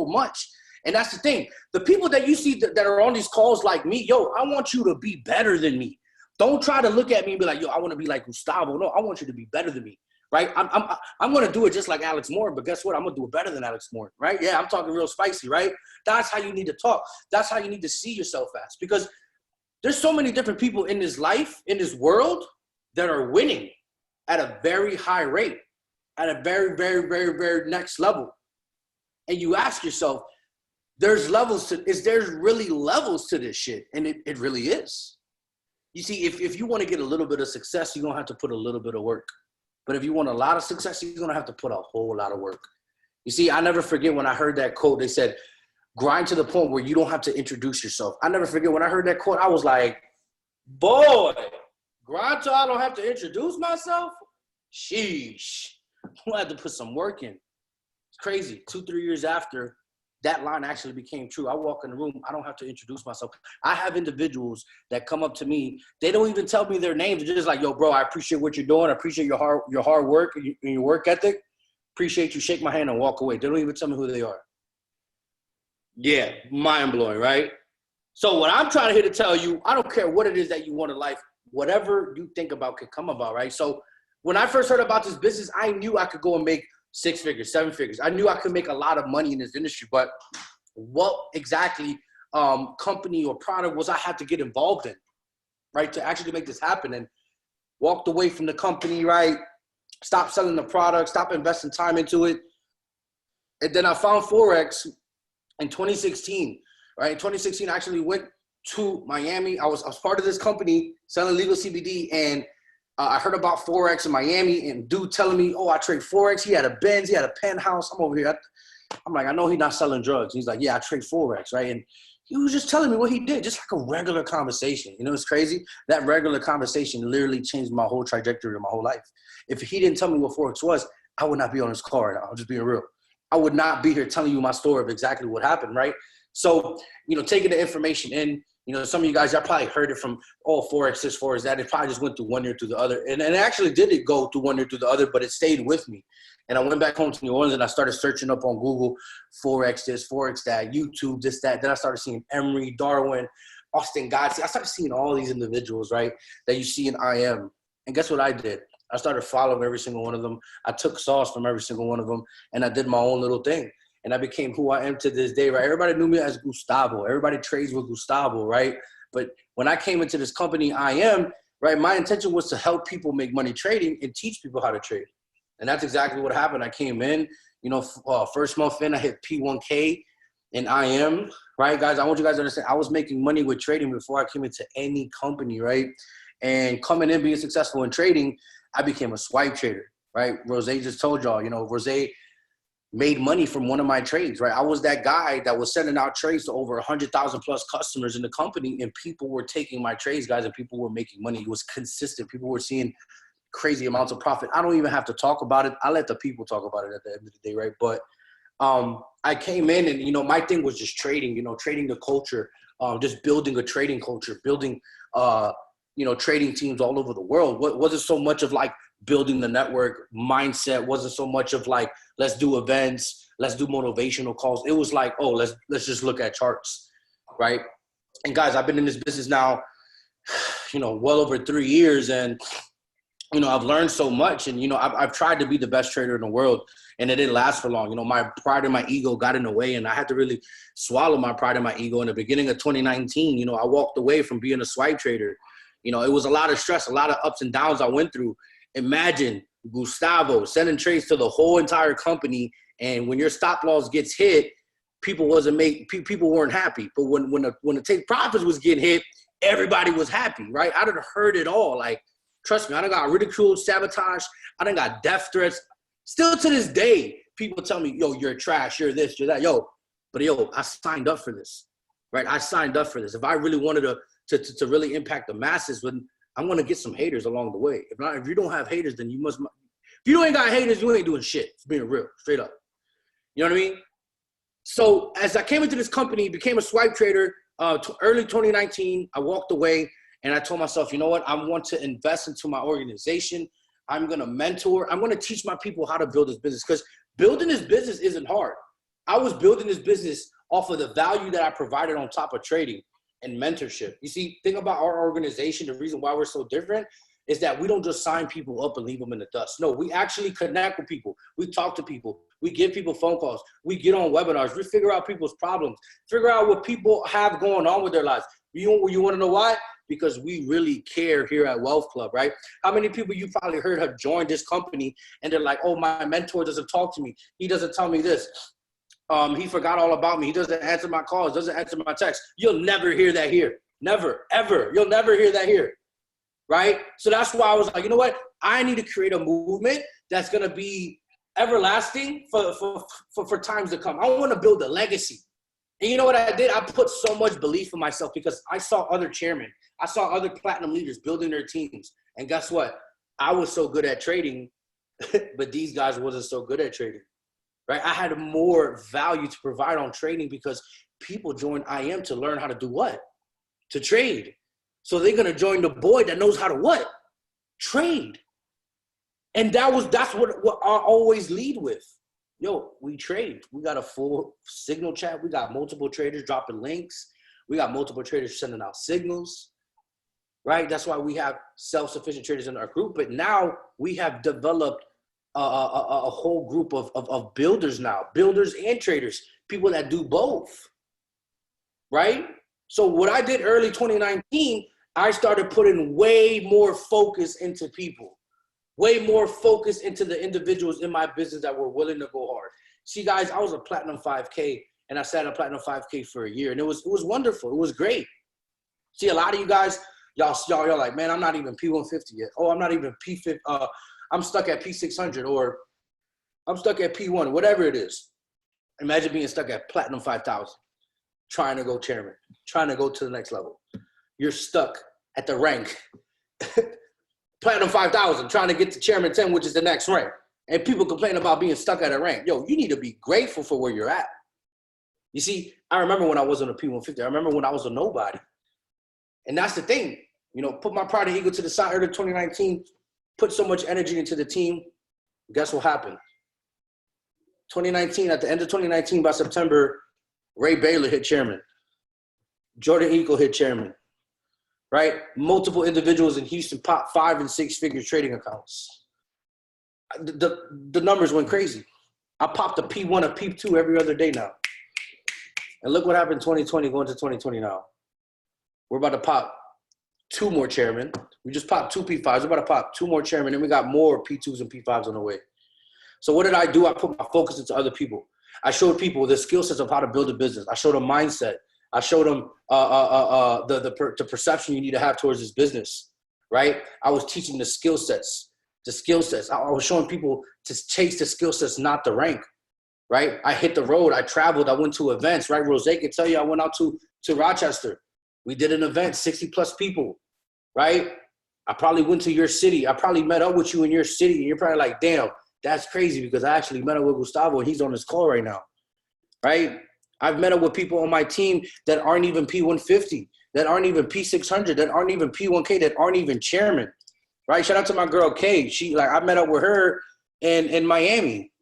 much. And that's the thing. The people that you see that are on these calls like me, yo, I want you to be better than me. Don't try to look at me and be like, yo, I want to be like Gustavo. No, I want you to be better than me, right? I'm going to do it just like Alex Moore, but guess what? I'm going to do it better than Alex Moore, right? Yeah, I'm talking real spicy, right? That's how you need to talk. That's how you need to see yourself as, because there's so many different people in this life, in this world, that are winning at a very high rate, at a very, very, very, very next level. And you ask yourself, there's really levels to this shit? And it really is. You see, if you want to get a little bit of success, you're going to have to put a little bit of work. But if you want a lot of success, you're going to have to put a whole lot of work. You see, I never forget when I heard that quote. They said, grind to the point where you don't have to introduce yourself. I never forget when I heard that quote, I was like, boy, grind till I don't have to introduce myself? Sheesh. I had to put some work in. It's crazy. 2-3 years after, that line actually became true. I walk in the room, I don't have to introduce myself. I have individuals that come up to me. They don't even tell me their names. They're just like, yo, bro, I appreciate what you're doing. I appreciate your hard work and your work ethic. Appreciate you. Shake my hand and walk away. They don't even tell me who they are. Yeah, mind-blowing, right? So what I'm trying to here to tell you, I don't care what it is that you want in life. Whatever you think about can come about, right? So when I first heard about this business, I knew I could go and make 6 figures, 7 figures. I knew I could make a lot of money in this industry, but what exactly company or product was I had to get involved in, right, to actually make this happen? And walked away from the company, right? Stopped selling the product, stopped investing time into it. And then I found Forex in 2016, right? In 2016, I actually went to Miami. I was part of this company selling legal CBD, and I heard about Forex in Miami, and dude telling me, oh, I trade Forex. He had a Benz, he had a penthouse. I'm over here. I'm like, I know he's not selling drugs. He's like, yeah, I trade Forex, right? And he was just telling me what he did, just like a regular conversation. You know, it's crazy. That regular conversation literally changed my whole trajectory of my whole life. If he didn't tell me what Forex was, I would not be on this call right now. I'm just being real. I would not be here telling you my story of exactly what happened, right? So, you know, taking the information in, you know, some of you guys, y'all probably heard it from, oh, Forex this, Forex that. It probably just went through one ear to the other. And it actually did go through one ear to the other, but it stayed with me. And I went back home to New Orleans and I started searching up on Google, Forex this, Forex that, YouTube, this, that. Then I started seeing Emery, Darwin, Austin Godsey. I started seeing all these individuals, right, that you see in IM. And guess what I did? I started following every single one of them. I took sauce from every single one of them, and I did my own little thing. And I became who I am to this day, right? Everybody knew me as Gustavo. Everybody trades with Gustavo, right? But when I came into this company, IM, right, my intention was to help people make money trading and teach people how to trade. And that's exactly what happened. I came in, you know, first month in, I hit P1K in IM, right? Guys, I want you guys to understand, I was making money with trading before I came into any company, right? And coming in, being successful in trading, I became a swipe trader, right? Rose just told y'all, you know, Rose made money from one of my trades, right? I was that guy that was sending out trades to over 100,000 plus customers in the company, and people were taking my trades, guys, and people were making money. It was consistent. People were seeing crazy amounts of profit. I don't even have to talk about it. I let the people talk about it at the end of the day, right? But I came in and, you know, my thing was just trading, you know, trading the culture, just building a trading culture, building, you know, trading teams all over the world. What wasn't so much of like building the network mindset, wasn't so much of like, let's do events, let's do motivational calls. It was like, oh, let's just look at charts, right? And guys, I've been in this business now, you know, well over 3 years, and you know, I've learned so much, and you know, I've tried to be the best trader in the world, and it didn't last for long. You know, my pride and my ego got in the way, and I had to really swallow my pride and my ego. In the beginning of 2019, you know, I walked away from being a swipe trader. You know, it was a lot of stress, a lot of ups and downs I went through. Imagine Gustavo sending trades to the whole entire company, and when your stop loss gets hit, people weren't happy. But when the take profits was getting hit, everybody was happy, right? I done heard it all. Like, trust me, I done got ridiculed, sabotage. I done got death threats. Still to this day, people tell me, yo, you're trash, you're this, you're that. Yo, but yo, I signed up for this, right? I signed up for this. If I really wanted to really impact the masses, I'm going to get some haters along the way. If you don't have haters, then you must. If you ain't got haters, you ain't doing shit. It's being real, straight up. You know what I mean? So as I came into this company, became a swipe trader, early 2019, I walked away and I told myself, you know what? I want to invest into my organization. I'm going to mentor. I'm going to teach my people how to build this business, because building this business isn't hard. I was building this business off of the value that I provided on top of trading. and mentorship. You see, think about our organization. The reason why we're so different is that we don't just sign people up and leave them in the dust. No, we actually connect with people. We talk to people. We give people phone calls. We get on webinars. We figure out people's problems, figure out what people have going on with their lives. You want to know why? Because we really care here at Wealth Club, right? How many people you probably heard have joined this company and they're like, oh, my mentor doesn't talk to me. He doesn't tell me this. He forgot all about me. He doesn't answer my calls, doesn't answer my texts. You'll never hear that here. Never, ever. You'll never hear that here, right? So that's why I was like, you know what? I need to create a movement that's going to be everlasting for times to come. I want to build a legacy. And you know what I did? I put so much belief in myself because I saw other chairmen. I saw other platinum leaders building their teams. And guess what? I was so good at trading, but these guys wasn't so good at trading, right? I had more value to provide on trading because people join IM to learn how to do what? To trade. So they're going to join the boy that knows how to what? Trade. And that's what I always lead with. Yo, we trade. We got a full signal chat. We got multiple traders dropping links. We got multiple traders sending out signals, right? That's why we have self-sufficient traders in our group. But now we have developed a whole group of builders now, builders and traders, people that do both, right? So what I did early 2019, I started putting way more focus into people. Way more focus into the individuals in my business that were willing to go hard. See, guys, I was a Platinum 5K, and I sat at a Platinum 5K for a year, and it was wonderful. It was great. See, a lot of you guys, y'all like, man, I'm not even P150 yet. Oh, I'm not even P50. I'm stuck at P600, or I'm stuck at P1, whatever it is. Imagine being stuck at Platinum 5000, trying to go chairman, trying to go to the next level. You're stuck at the rank. Platinum 5000, trying to get to Chairman 10, which is the next rank. And people complain about being stuck at a rank. Yo, you need to be grateful for where you're at. You see, I remember when I wasn't a P150. I remember when I was a nobody. And that's the thing. You know, put my pride and ego to the side early 2019, put so much energy into the team. Guess what happened? 2019, at the end of 2019, by September, Ray Baylor hit chairman. Jordan Eagle hit chairman. Right? Multiple individuals in Houston popped 5- and 6-figure trading accounts. The numbers went crazy. I popped a P1, a P2 every other day now. And look what happened in 2020 going to 2020 now. We're about to pop 2 more chairmen. We just popped 2 P5s. We're about to pop 2 more chairmen, and we got more P2s and P5s on the way. So what did I do? I put my focus into other people. I showed people the skill sets of how to build a business. I showed them mindset. I showed them the perception you need to have towards this business, right? I was teaching the skill sets. I was showing people to chase the skill sets, not the rank, right? I hit the road. I traveled. I went to events, right? Rose can tell you I went out to Rochester. We did an event, 60+ people, right? I probably went to your city. I probably met up with you in your city, and you're probably like, damn, that's crazy because I actually met up with Gustavo, and he's on his call right now, right? I've met up with people on my team that aren't even P150, that aren't even P600, that aren't even P1K, that aren't even chairman, right? Shout out to my girl, Kay. I met up with her in Miami,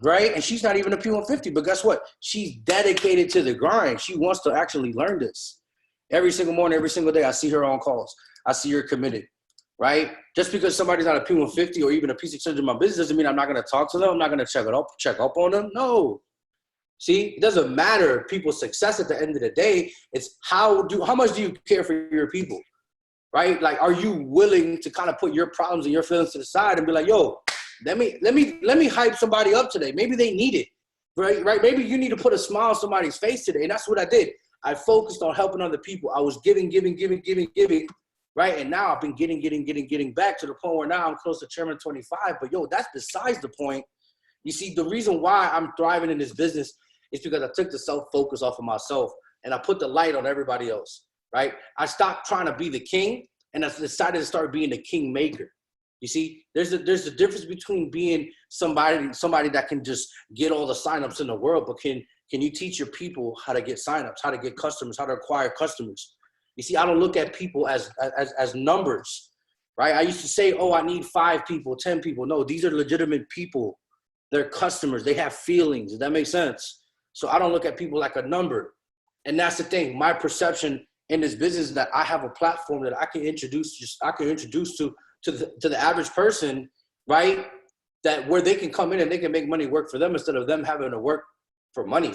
right? And she's not even a P150, but guess what? She's dedicated to the grind. She wants to actually learn this. Every single morning, every single day, I see her on calls. I see her committed, right? Just because somebody's not a P150 or even a P600 in my business doesn't mean I'm not going to talk to them. I'm not going to check up on them. No. See, it doesn't matter people's success at the end of the day. It's how much do you care for your people, right? Like, are you willing to kind of put your problems and your feelings to the side and be like, yo, let me hype somebody up today. Maybe they need it, right? Maybe you need to put a smile on somebody's face today. And that's what I did. I focused on helping other people. I was giving, right? And now I've been getting back to the point where now I'm close to Chairman 25. But yo, that's besides the point. You see, the reason why I'm thriving in this business is because I took the self-focus off of myself and I put the light on everybody else, right? I stopped trying to be the king and I decided to start being the king maker. You see, there's a difference between being somebody that can just get all the signups in the world, but can you teach your people how to get signups, how to get customers, how to acquire customers? You see, I don't look at people as numbers, right? I used to say, oh, I need 5 people, 10 people. No, these are legitimate people. They're customers. They have feelings. Does that make sense? So I don't look at people like a number. And that's the thing. My perception in this business that I have a platform that I can introduce to the average person, right? That where they can come in and they can make money work for them instead of them having to work for money,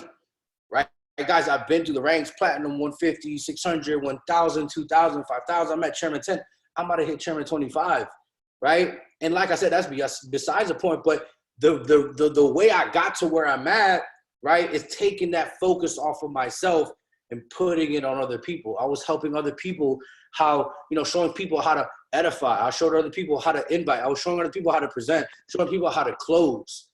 right? Guys, I've been through the ranks, platinum, 150, 600, 1,000, 2,000, 5,000. I'm at chairman 10. I'm about to hit chairman 25, right? And like I said, that's besides the point. But the way I got to where I'm at, right, is taking that focus off of myself and putting it on other people. I was helping other people how, showing people how to edify. I showed other people how to invite. I was showing other people how to present, showing people how to close,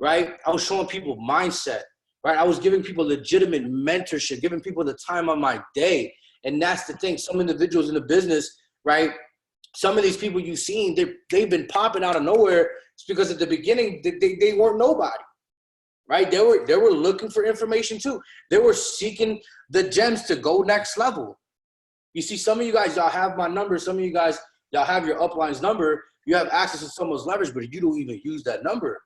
right? I was showing people mindset, right? I was giving people legitimate mentorship, giving people the time on my day. And that's the thing. Some individuals in the business, right? Some of these people you've seen, they've been popping out of nowhere. It's because at the beginning, they weren't nobody, right? They were looking for information too. They were seeking the gems to go next level. You see, some of you guys, y'all have my number. Some of you guys, y'all have your upline's number. You have access to someone's leverage, but you don't even use that number.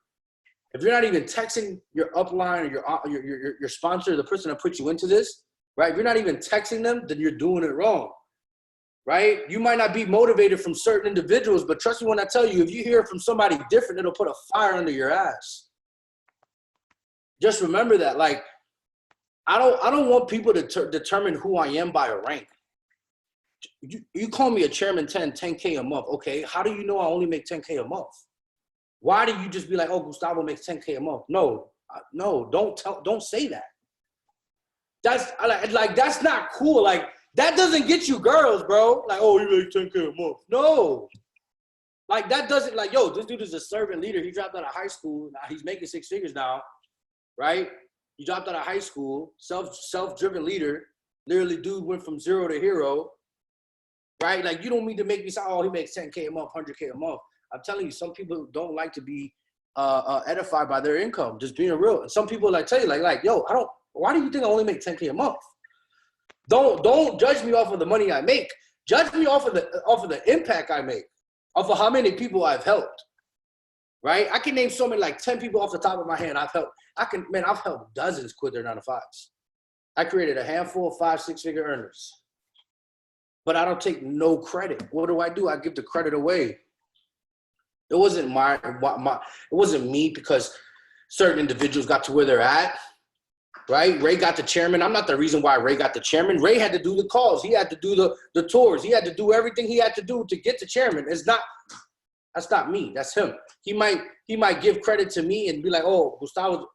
If you're not even texting your upline or your sponsor, the person that put you into this, right? If you're not even texting them, then you're doing it wrong, right? You might not be motivated from certain individuals, but trust me when I tell you, if you hear from somebody different, it'll put a fire under your ass. Just remember that. Like, I don't want people to determine who I am by a rank. You call me a chairman 10K a month. Okay, how do you know I only make 10K a month? Why do you just be like, oh, Gustavo makes 10K a month? No, don't say that. That's like that's not cool. Like, that doesn't get you girls, bro. Like, oh, you make 10K a month. No. Like, that doesn't, like, yo, this dude is a servant leader. He dropped out of high school. Now he's making 6 figures now, right? He dropped out of high school, self-driven leader. Literally, dude went from zero to hero, right? Like, you don't need to make me say, oh, he makes 10K a month, 100K a month. I'm telling you, some people don't like to be edified by their income, just being real. And some people tell you, like, yo, why do you think I only make 10K a month? Don't judge me off of the money I make. Judge me off of the impact I make, off of how many people I've helped, right? I can name so many, like 10 people off the top of my head I've helped. I've helped dozens quit their 9-to-5s. I created a handful of 5-6-figure earners, but I don't take no credit. What do? I give the credit away. It wasn't it wasn't me because certain individuals got to where they're at, right? Ray got the chairman. I'm not the reason why Ray got the chairman. Ray had to do the calls. He had to do the tours. He had to do everything he had to do to get the chairman. That's not me. That's him. He might give credit to me and be like, oh, Gustavo,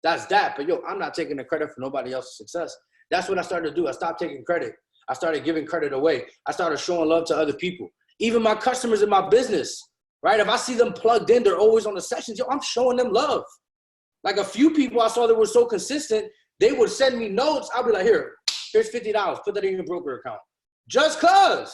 that's that. But yo, I'm not taking the credit for nobody else's success. That's what I started to do. I stopped taking credit. I started giving credit away. I started showing love to other people. Even my customers in my business, right? If I see them plugged in, they're always on the sessions. Yo, I'm showing them love. Like, a few people I saw that were so consistent, they would send me notes. I'll be like, here's $50. Put that in your broker account. Just cause.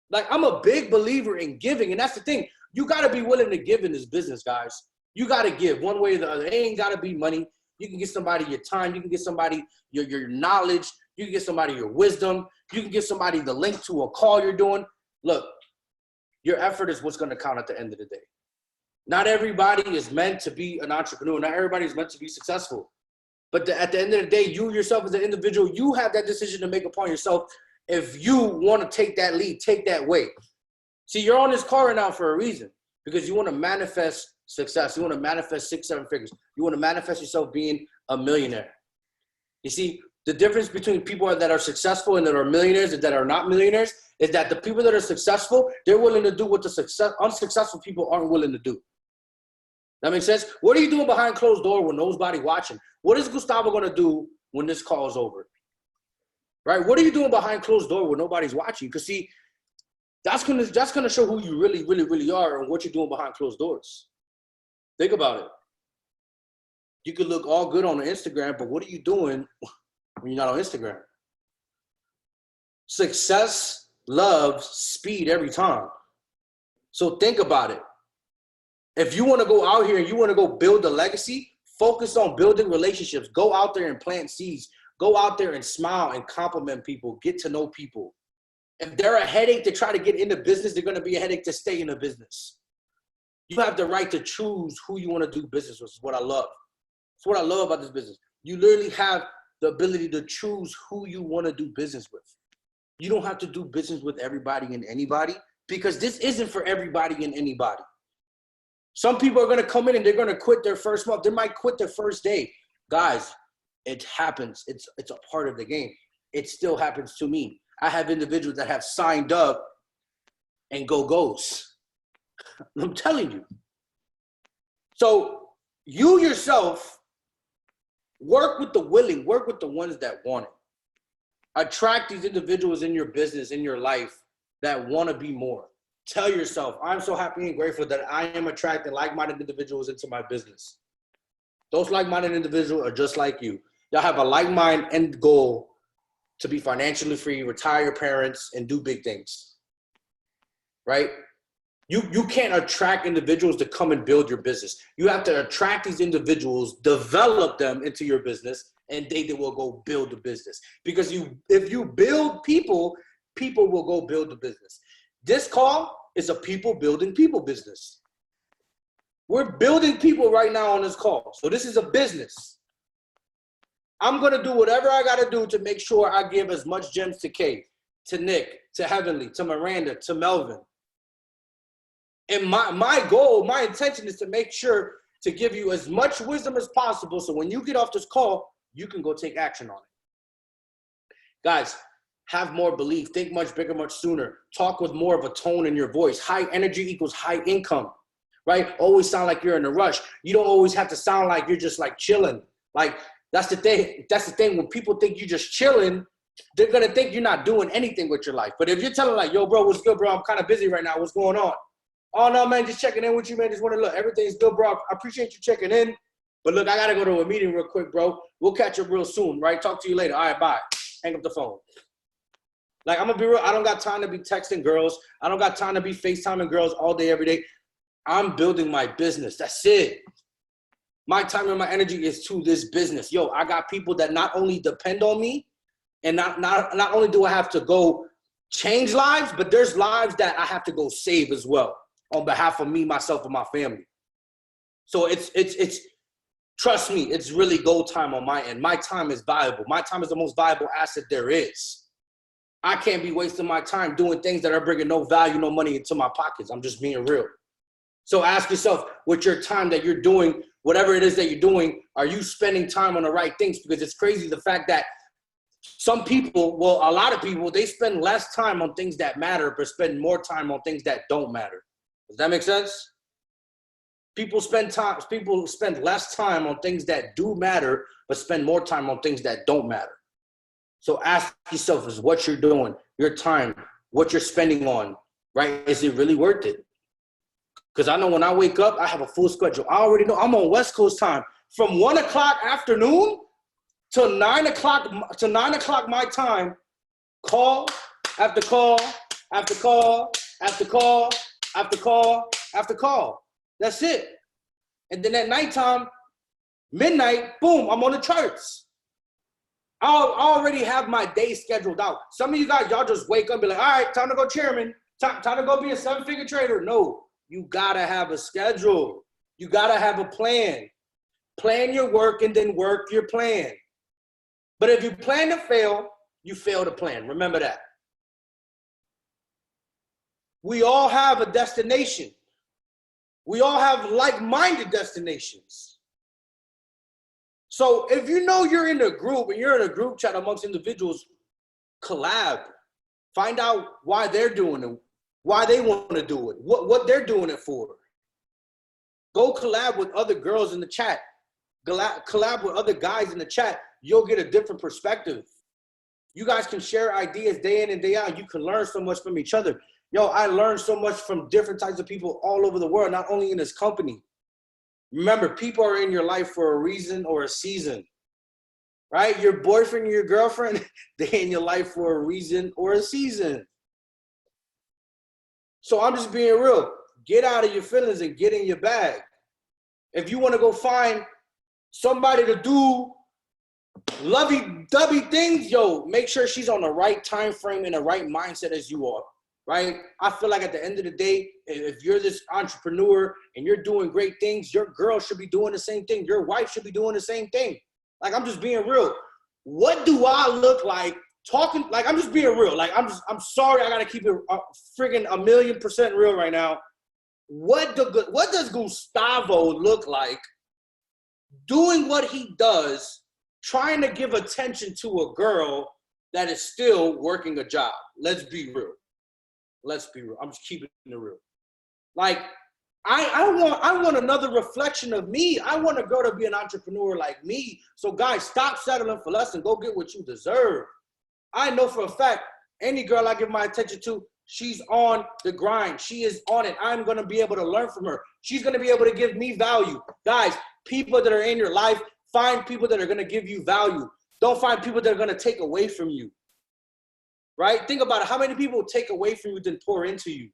Like, I'm a big believer in giving. And that's the thing. You got to be willing to give in this business, guys. You got to give one way or the other. It ain't got to be money. You can get somebody your time. You can get somebody your knowledge. You can get somebody your wisdom. You can give somebody the link to a call you're doing. Look, your effort is what's going to count at the end of the day. Not everybody is meant to be an entrepreneur. Not everybody is meant to be successful. But at the end of the day, you yourself as an individual, you have that decision to make upon yourself. If you want to take that lead, take that way. See, you're on this call right now for a reason, because you want to manifest success. You want to manifest 6-7 figures. You want to manifest yourself being a millionaire. You see, the difference between people that are successful and that are millionaires and that are not millionaires is that the people that are successful, they're willing to do what the unsuccessful people aren't willing to do. That makes sense? What are you doing behind closed door when nobody watching? What is Gustavo going to do when this call is over? Right? What are you doing behind closed door when nobody's watching? Because see, that's gonna show who you really, really, really are and what you're doing behind closed doors. Think about it. You could look all good on Instagram, but what are you doing when you're not on Instagram? Success loves speed every time. So think about it. If you want to go out here and you want to go build a legacy, focus on building relationships. Go out there and plant seeds. Go out there and smile and compliment people. Get to know people. If they're a headache to try to get into business, they're going to be a headache to stay in a business. You have the right to choose who you want to do business with. Is what I love. It's what I love about this business. You literally have the ability to choose who you want to do business with. You don't have to do business with everybody and anybody, because this isn't for everybody and anybody. Some people are going to come in and they're going to quit their first month. They might quit their first day. Guys, it happens. It's a part of the game. It still happens to me. I have individuals that have signed up and goes. I'm telling you. So you yourself work with the willing, work with the ones that want it. Attract these individuals in your business, in your life, that want to be more. Tell yourself, I'm so happy and grateful that I am attracting like-minded individuals into my business. Those like-minded individuals are just like you. Y'all have a like-mind end goal to be financially free, retire your parents, and do big things, right? You can't attract individuals to come and build your business. You have to attract these individuals, develop them into your business, and they will go build the business. Because if you build people, people will go build the business. This call is a people building people business. We're building people right now on this call. So this is a business. I'm going to do whatever I got to do to make sure I give as much gems to Kay, to Nick, to Heavenly, to Miranda, to Melvin. And my goal, my intention is to make sure to give you as much wisdom as possible, so when you get off this call, you can go take action on it. Guys, have more belief, think much bigger, much sooner. Talk with more of a tone in your voice. High energy equals high income, right? Always sound like you're in a rush. You don't always have to sound like you're just like chilling. Like, that's the thing. That's the thing. When people think you're just chilling, they're going to think you're not doing anything with your life. But if you're telling like, yo, bro, what's good, bro? I'm kind of busy right now. What's going on? Oh, no, man, just checking in with you, man. Just want to look. Everything's good, bro. I appreciate you checking in. But look, I got to go to a meeting real quick, bro. We'll catch up real soon, right? Talk to you later. All right, bye. Hang up the phone. Like, I'm going to be real. I don't got time to be texting girls. I don't got time to be FaceTiming girls all day, every day. I'm building my business. That's it. My time and my energy is to this business. Yo, I got people that not only depend on me, and not only do I have to go change lives, but there's lives that I have to go save as well on behalf of me, myself, and my family. So it's trust me, it's really go time on my end. My time is valuable. My time is the most valuable asset there is. I can't be wasting my time doing things that are bringing no value, no money into my pockets. I'm just being real. So ask yourself, with your time that you're doing, whatever it is that you're doing, are you spending time on the right things? Because it's crazy the fact that some people, well, a lot of people, they spend less time on things that matter, but spend more time on things that don't matter. Does that make sense? People spend less time on things that do matter, but spend more time on things that don't matter. So ask yourself, is what you're doing, your time, what you're spending on, right? Is it really worth it? Because I know when I wake up, I have a full schedule. I already know I'm on West Coast time from 1 o'clock afternoon till 9 o'clock my time. Call after call after call after call after call after call. That's it. And then at nighttime, midnight, boom, I'm on the charts. I already have my day scheduled out. Some of you guys, y'all just wake up and be like, all right, time to go chairman. Time to go be a 7-figure trader. No, you got to have a schedule. You got to have a plan. Plan your work and then work your plan. But if you plan to fail, you fail to plan. Remember that. We all have a destination. We all have like-minded destinations. So if you know you're in a group and you're in a group chat amongst individuals, collab. Find out why they're doing it, why they want to do it, what they're doing it for. Go collab with other girls in the chat. Collab with other guys in the chat. You'll get a different perspective. You guys can share ideas day in and day out. You can learn so much from each other. Yo, I learned so much from different types of people all over the world, not only in this company. Remember, people are in your life for a reason or a season, right? Your boyfriend and your girlfriend, they're in your life for a reason or a season. So I'm just being real. Get out of your feelings and get in your bag. If you want to go find somebody to do lovey-dovey things, yo, make sure she's on the right time frame and the right mindset as you are, right? I feel like at the end of the day, if you're this entrepreneur and you're doing great things, your girl should be doing the same thing. Your wife should be doing the same thing. Like, I'm just being real. what do I look like talking? Like, I'm just being real. Like, I'm sorry. I got to keep it friggin' 1,000,000% real right now. What does Gustavo look like doing what he does, trying to give attention to a girl that is still working a job? Let's be real. Let's be real. I'm just keeping it real. Like, I want another reflection of me. I want a girl to be an entrepreneur like me. So guys, stop settling for less and go get what you deserve. I know for a fact, any girl I give my attention to, she's on the grind. She is on it. I'm going to be able to learn from her. She's going to be able to give me value. Guys, people that are in your life, find people that are going to give you value. Don't find people that are going to take away from you. Right? Think about it. How many people take away from you than pour into you?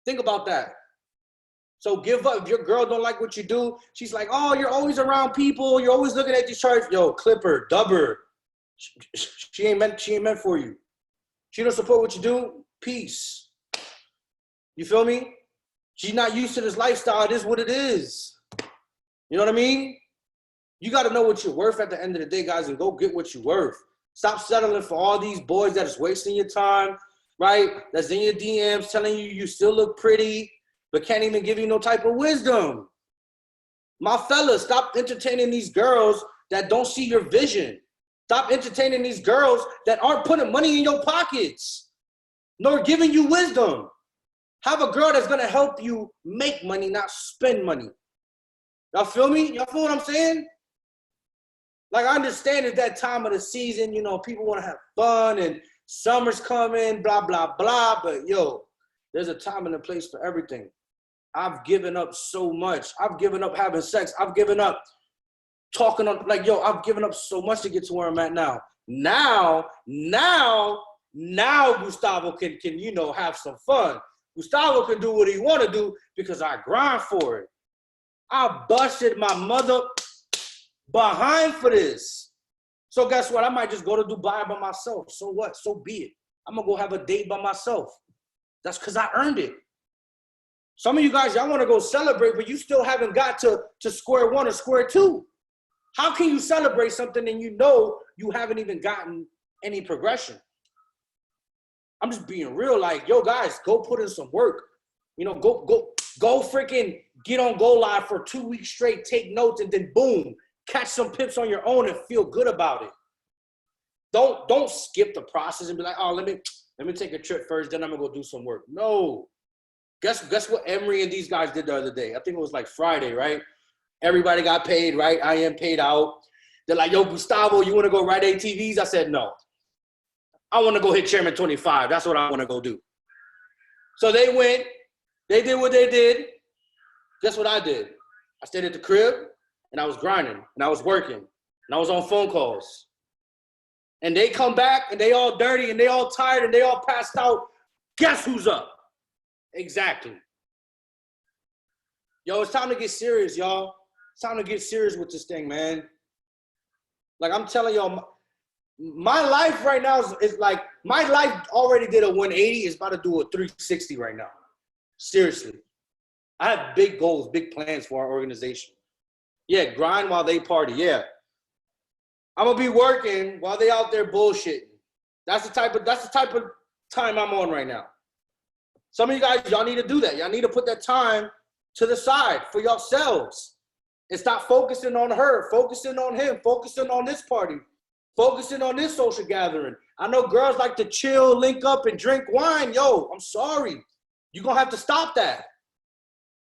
Think about that. So give up. If your girl don't like what you do, she's like, oh, you're always around people. You're always looking at these charts. Yo, clip her, dub her. She ain't meant for you. She don't support what you do. Peace. You feel me? She's not used to this lifestyle. It is what it is. You know what I mean? You got to know what you're worth at the end of the day, guys, and go get what you're worth. Stop settling for all these boys that is wasting your time, right? That's in your DMs telling you you still look pretty, but can't even give you no type of wisdom. My fellas, stop entertaining these girls that don't see your vision. Stop entertaining these girls that aren't putting money in your pockets, nor giving you wisdom. Have a girl that's going to help you make money, not spend money. Y'all feel me? Y'all feel what I'm saying? Like, I understand it's that time of the season, you know, people want to have fun and summer's coming, blah, blah, blah. But, yo, there's a time and a place for everything. I've given up so much. I've given up having sex. I've given up talking on, like, yo, I've given up so much to get to where I'm at now. Now Gustavo can, you know, have some fun. Gustavo can do what he want to do because I grind for it. I busted my mother behind for this. So guess what? I might just go to Dubai by myself. So what? So be it. I'm going to go have a date by myself. That's because I earned it. Some of you guys, y'all want to go celebrate, but you still haven't got to square one or square two. How can you celebrate something and you know you haven't even gotten any progression? I'm just being real. Like, yo, guys, go put in some work. You know, go freaking get on Go Live for 2 weeks straight, take notes, and then boom, catch some pips on your own and feel good about it. Don't skip the process and be like, oh, let me take a trip first, then I'm gonna go do some work. No. Guess what Emery and these guys did the other day? I think it was like Friday, right? Everybody got paid, right? I am paid out. They're like, yo, Gustavo, you want to go ride ATVs? I said, no. I want to go hit Chairman 25. That's what I want to go do. So they went. They did what they did. Guess what I did? I stayed at the crib, and I was grinding, and I was working, and I was on phone calls. And they come back, and they all dirty, and they all tired, and they all passed out. Guess who's up? Exactly. Yo, it's time to get serious, y'all. It's time to get serious with this thing, man. Like, I'm telling y'all, my life right now is like, my life already did a 180. It's about to do a 360 right now. Seriously. I have big goals, big plans for our organization. Yeah, grind while they party. Yeah. I'm going to be working while they out there bullshitting. That's the type of time I'm on right now. Some of you guys, y'all need to do that. Y'all need to put that time to the side for yourselves and stop focusing on her, focusing on him, focusing on this party, focusing on this social gathering. I know girls like to chill, link up, and drink wine. Yo, I'm sorry. You're going to have to stop that.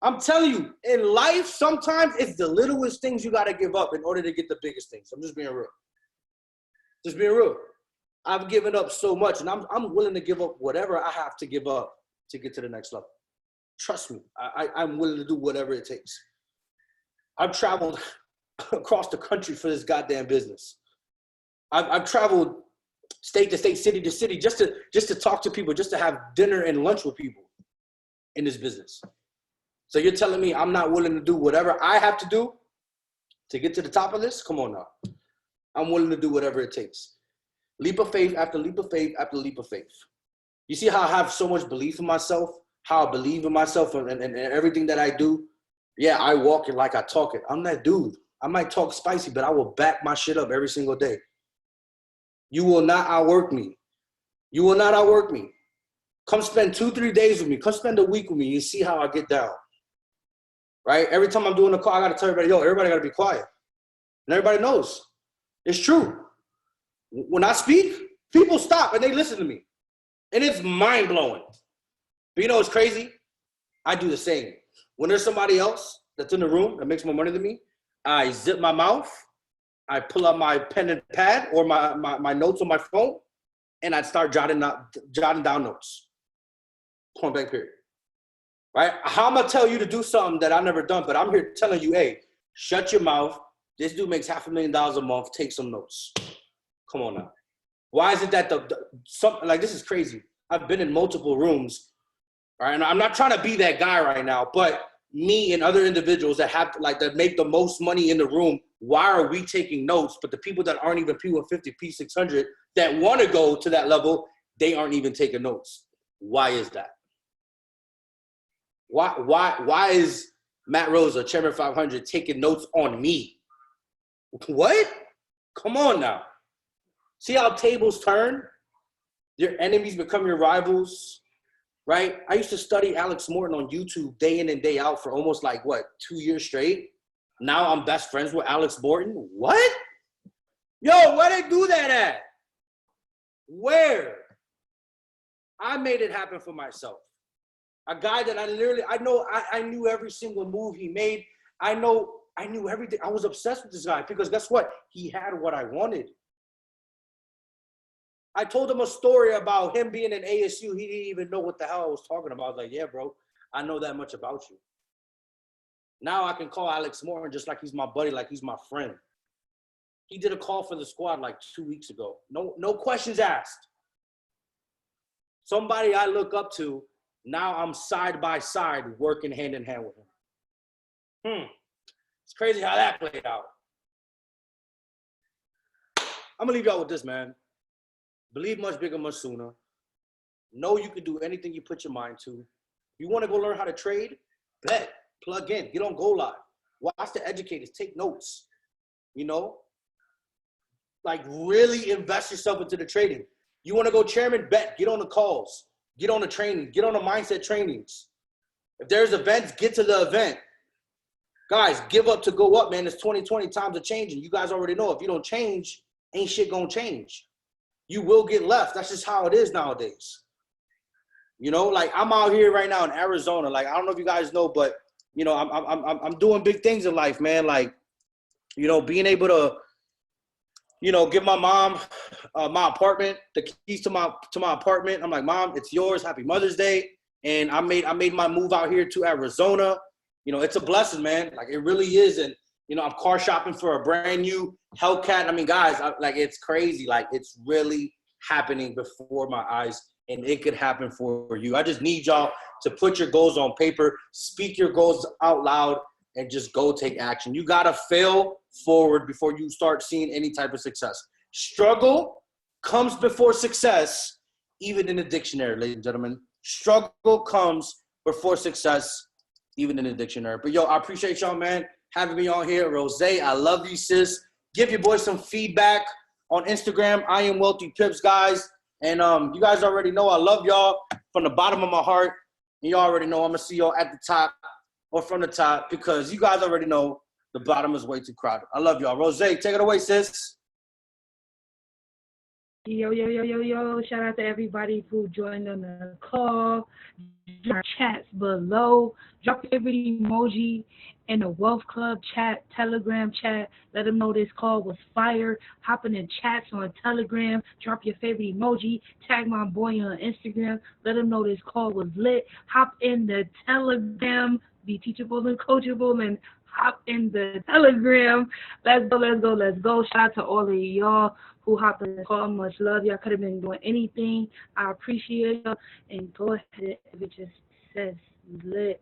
I'm telling you, in life, sometimes it's the littlest things you got to give up in order to get the biggest things. I'm just being real. Just being real. I've given up so much, and I'm willing to give up whatever I have to give up to get to the next level. Trust me, I'm willing to do whatever it takes. I've traveled across the country for this goddamn business. I've traveled state to state, city to city, just to talk to people, just to have dinner and lunch with people in this business. So you're telling me I'm not willing to do whatever I have to do to get to the top of this? Come on now. I'm willing to do whatever it takes. Leap of faith after leap of faith after leap of faith. You see how I have so much belief in myself, how I believe in myself and everything that I do? Yeah, I walk it like I talk it. I'm that dude. I might talk spicy, but I will back my shit up every single day. You will not outwork me. You will not outwork me. Come spend 2-3 days with me. Come spend a week with me. You see how I get down. Right? Every time I'm doing a call, I got to tell everybody, yo, everybody got to be quiet. And everybody knows. It's true. When I speak, people stop and they listen to me. And it's mind-blowing. But you know what's crazy? I do the same. When there's somebody else that's in the room that makes more money than me, I zip my mouth, I pull out my pen and pad or my notes on my phone, and I'd start jotting down notes. Point blank period. Right? How am I tell you to do something that I've never done, but I'm here telling you, hey, shut your mouth. This dude makes $500,000 a month. Take some notes. Come on now. Why is it that like this is crazy? I've been in multiple rooms, right? And I'm not trying to be that guy right now, but me and other individuals that have that make the most money in the room, why are we taking notes? But the people that aren't even P150, P600 that want to go to that level, they aren't even taking notes. Why is that? Why is Matt Rosa, Chairman 500, taking notes on me? What? Come on now. See how tables turn? Your enemies become your rivals, right? I used to study Alex Morton on YouTube day in and day out for almost 2 years straight. Now I'm best friends with Alex Morton. What? Yo, where they do that at? Where? I made it happen for myself. A guy that I knew every single move he made. I knew everything. I was obsessed with this guy because guess what? He had what I wanted. I told him a story about him being in ASU. He didn't even know what the hell I was talking about. I was like, yeah, bro, I know that much about you. Now I can call Alex Morton just like he's my buddy, like he's my friend. He did a call for the squad 2 weeks ago. No questions asked. Somebody I look up to, now I'm side by side working hand in hand with him. It's crazy how that played out. I'm going to leave y'all with this, man. Believe much bigger, much sooner. Know you can do anything you put your mind to. You want to go learn how to trade? Bet. Plug in. Get on Go Live. Watch the educators. Take notes. Really invest yourself into the trading. You want to go chairman? Bet. Get on the calls. Get on the training. Get on the mindset trainings. If there's events, get to the event. Guys, give up to go up, man. It's 2020. Times are changing. You guys already know. If you don't change, ain't shit gonna change. You will get left. That's just how it is nowadays. I'm out here right now in Arizona. I don't know if you guys know, but I'm doing big things in life, man. Being able to, give my mom my apartment, the keys to my apartment. I'm like, Mom, it's yours. Happy Mother's Day. And I made my move out here to Arizona. It's a blessing, man. It really is. And I'm car shopping for a brand new Hellcat. I mean, guys, it's crazy. It's really happening before my eyes, and it could happen for you. I just need y'all to put your goals on paper, speak your goals out loud, and just go take action. You got to fail forward before you start seeing any type of success. Struggle comes before success, even in the dictionary, ladies and gentlemen. Struggle comes before success, even in the dictionary. But, yo, I appreciate y'all, man, having me on here. Rose, I love you, sis. Give your boys some feedback on Instagram. I am Wealthy Pips, guys. And you guys already know I love y'all from the bottom of my heart. And y'all already know I'm going to see y'all at the top or from the top because you guys already know the bottom is way too crowded. I love y'all. Rose, take it away, sis. Yo. Shout out to everybody who joined on the call. Our chats below. Drop your favorite emoji in the Wealth Club chat, Telegram chat. Let them know this call was fire. Hop in the chats on Telegram. Drop your favorite emoji. Tag my boy on Instagram. Let them know this call was lit. Hop in the Telegram. Be teachable and coachable and hop in the Telegram. Let's go. Shout out to all of y'all who hopped in the call. Much love. Y'all could have been doing anything. I appreciate y'all. And go ahead if it just says lit.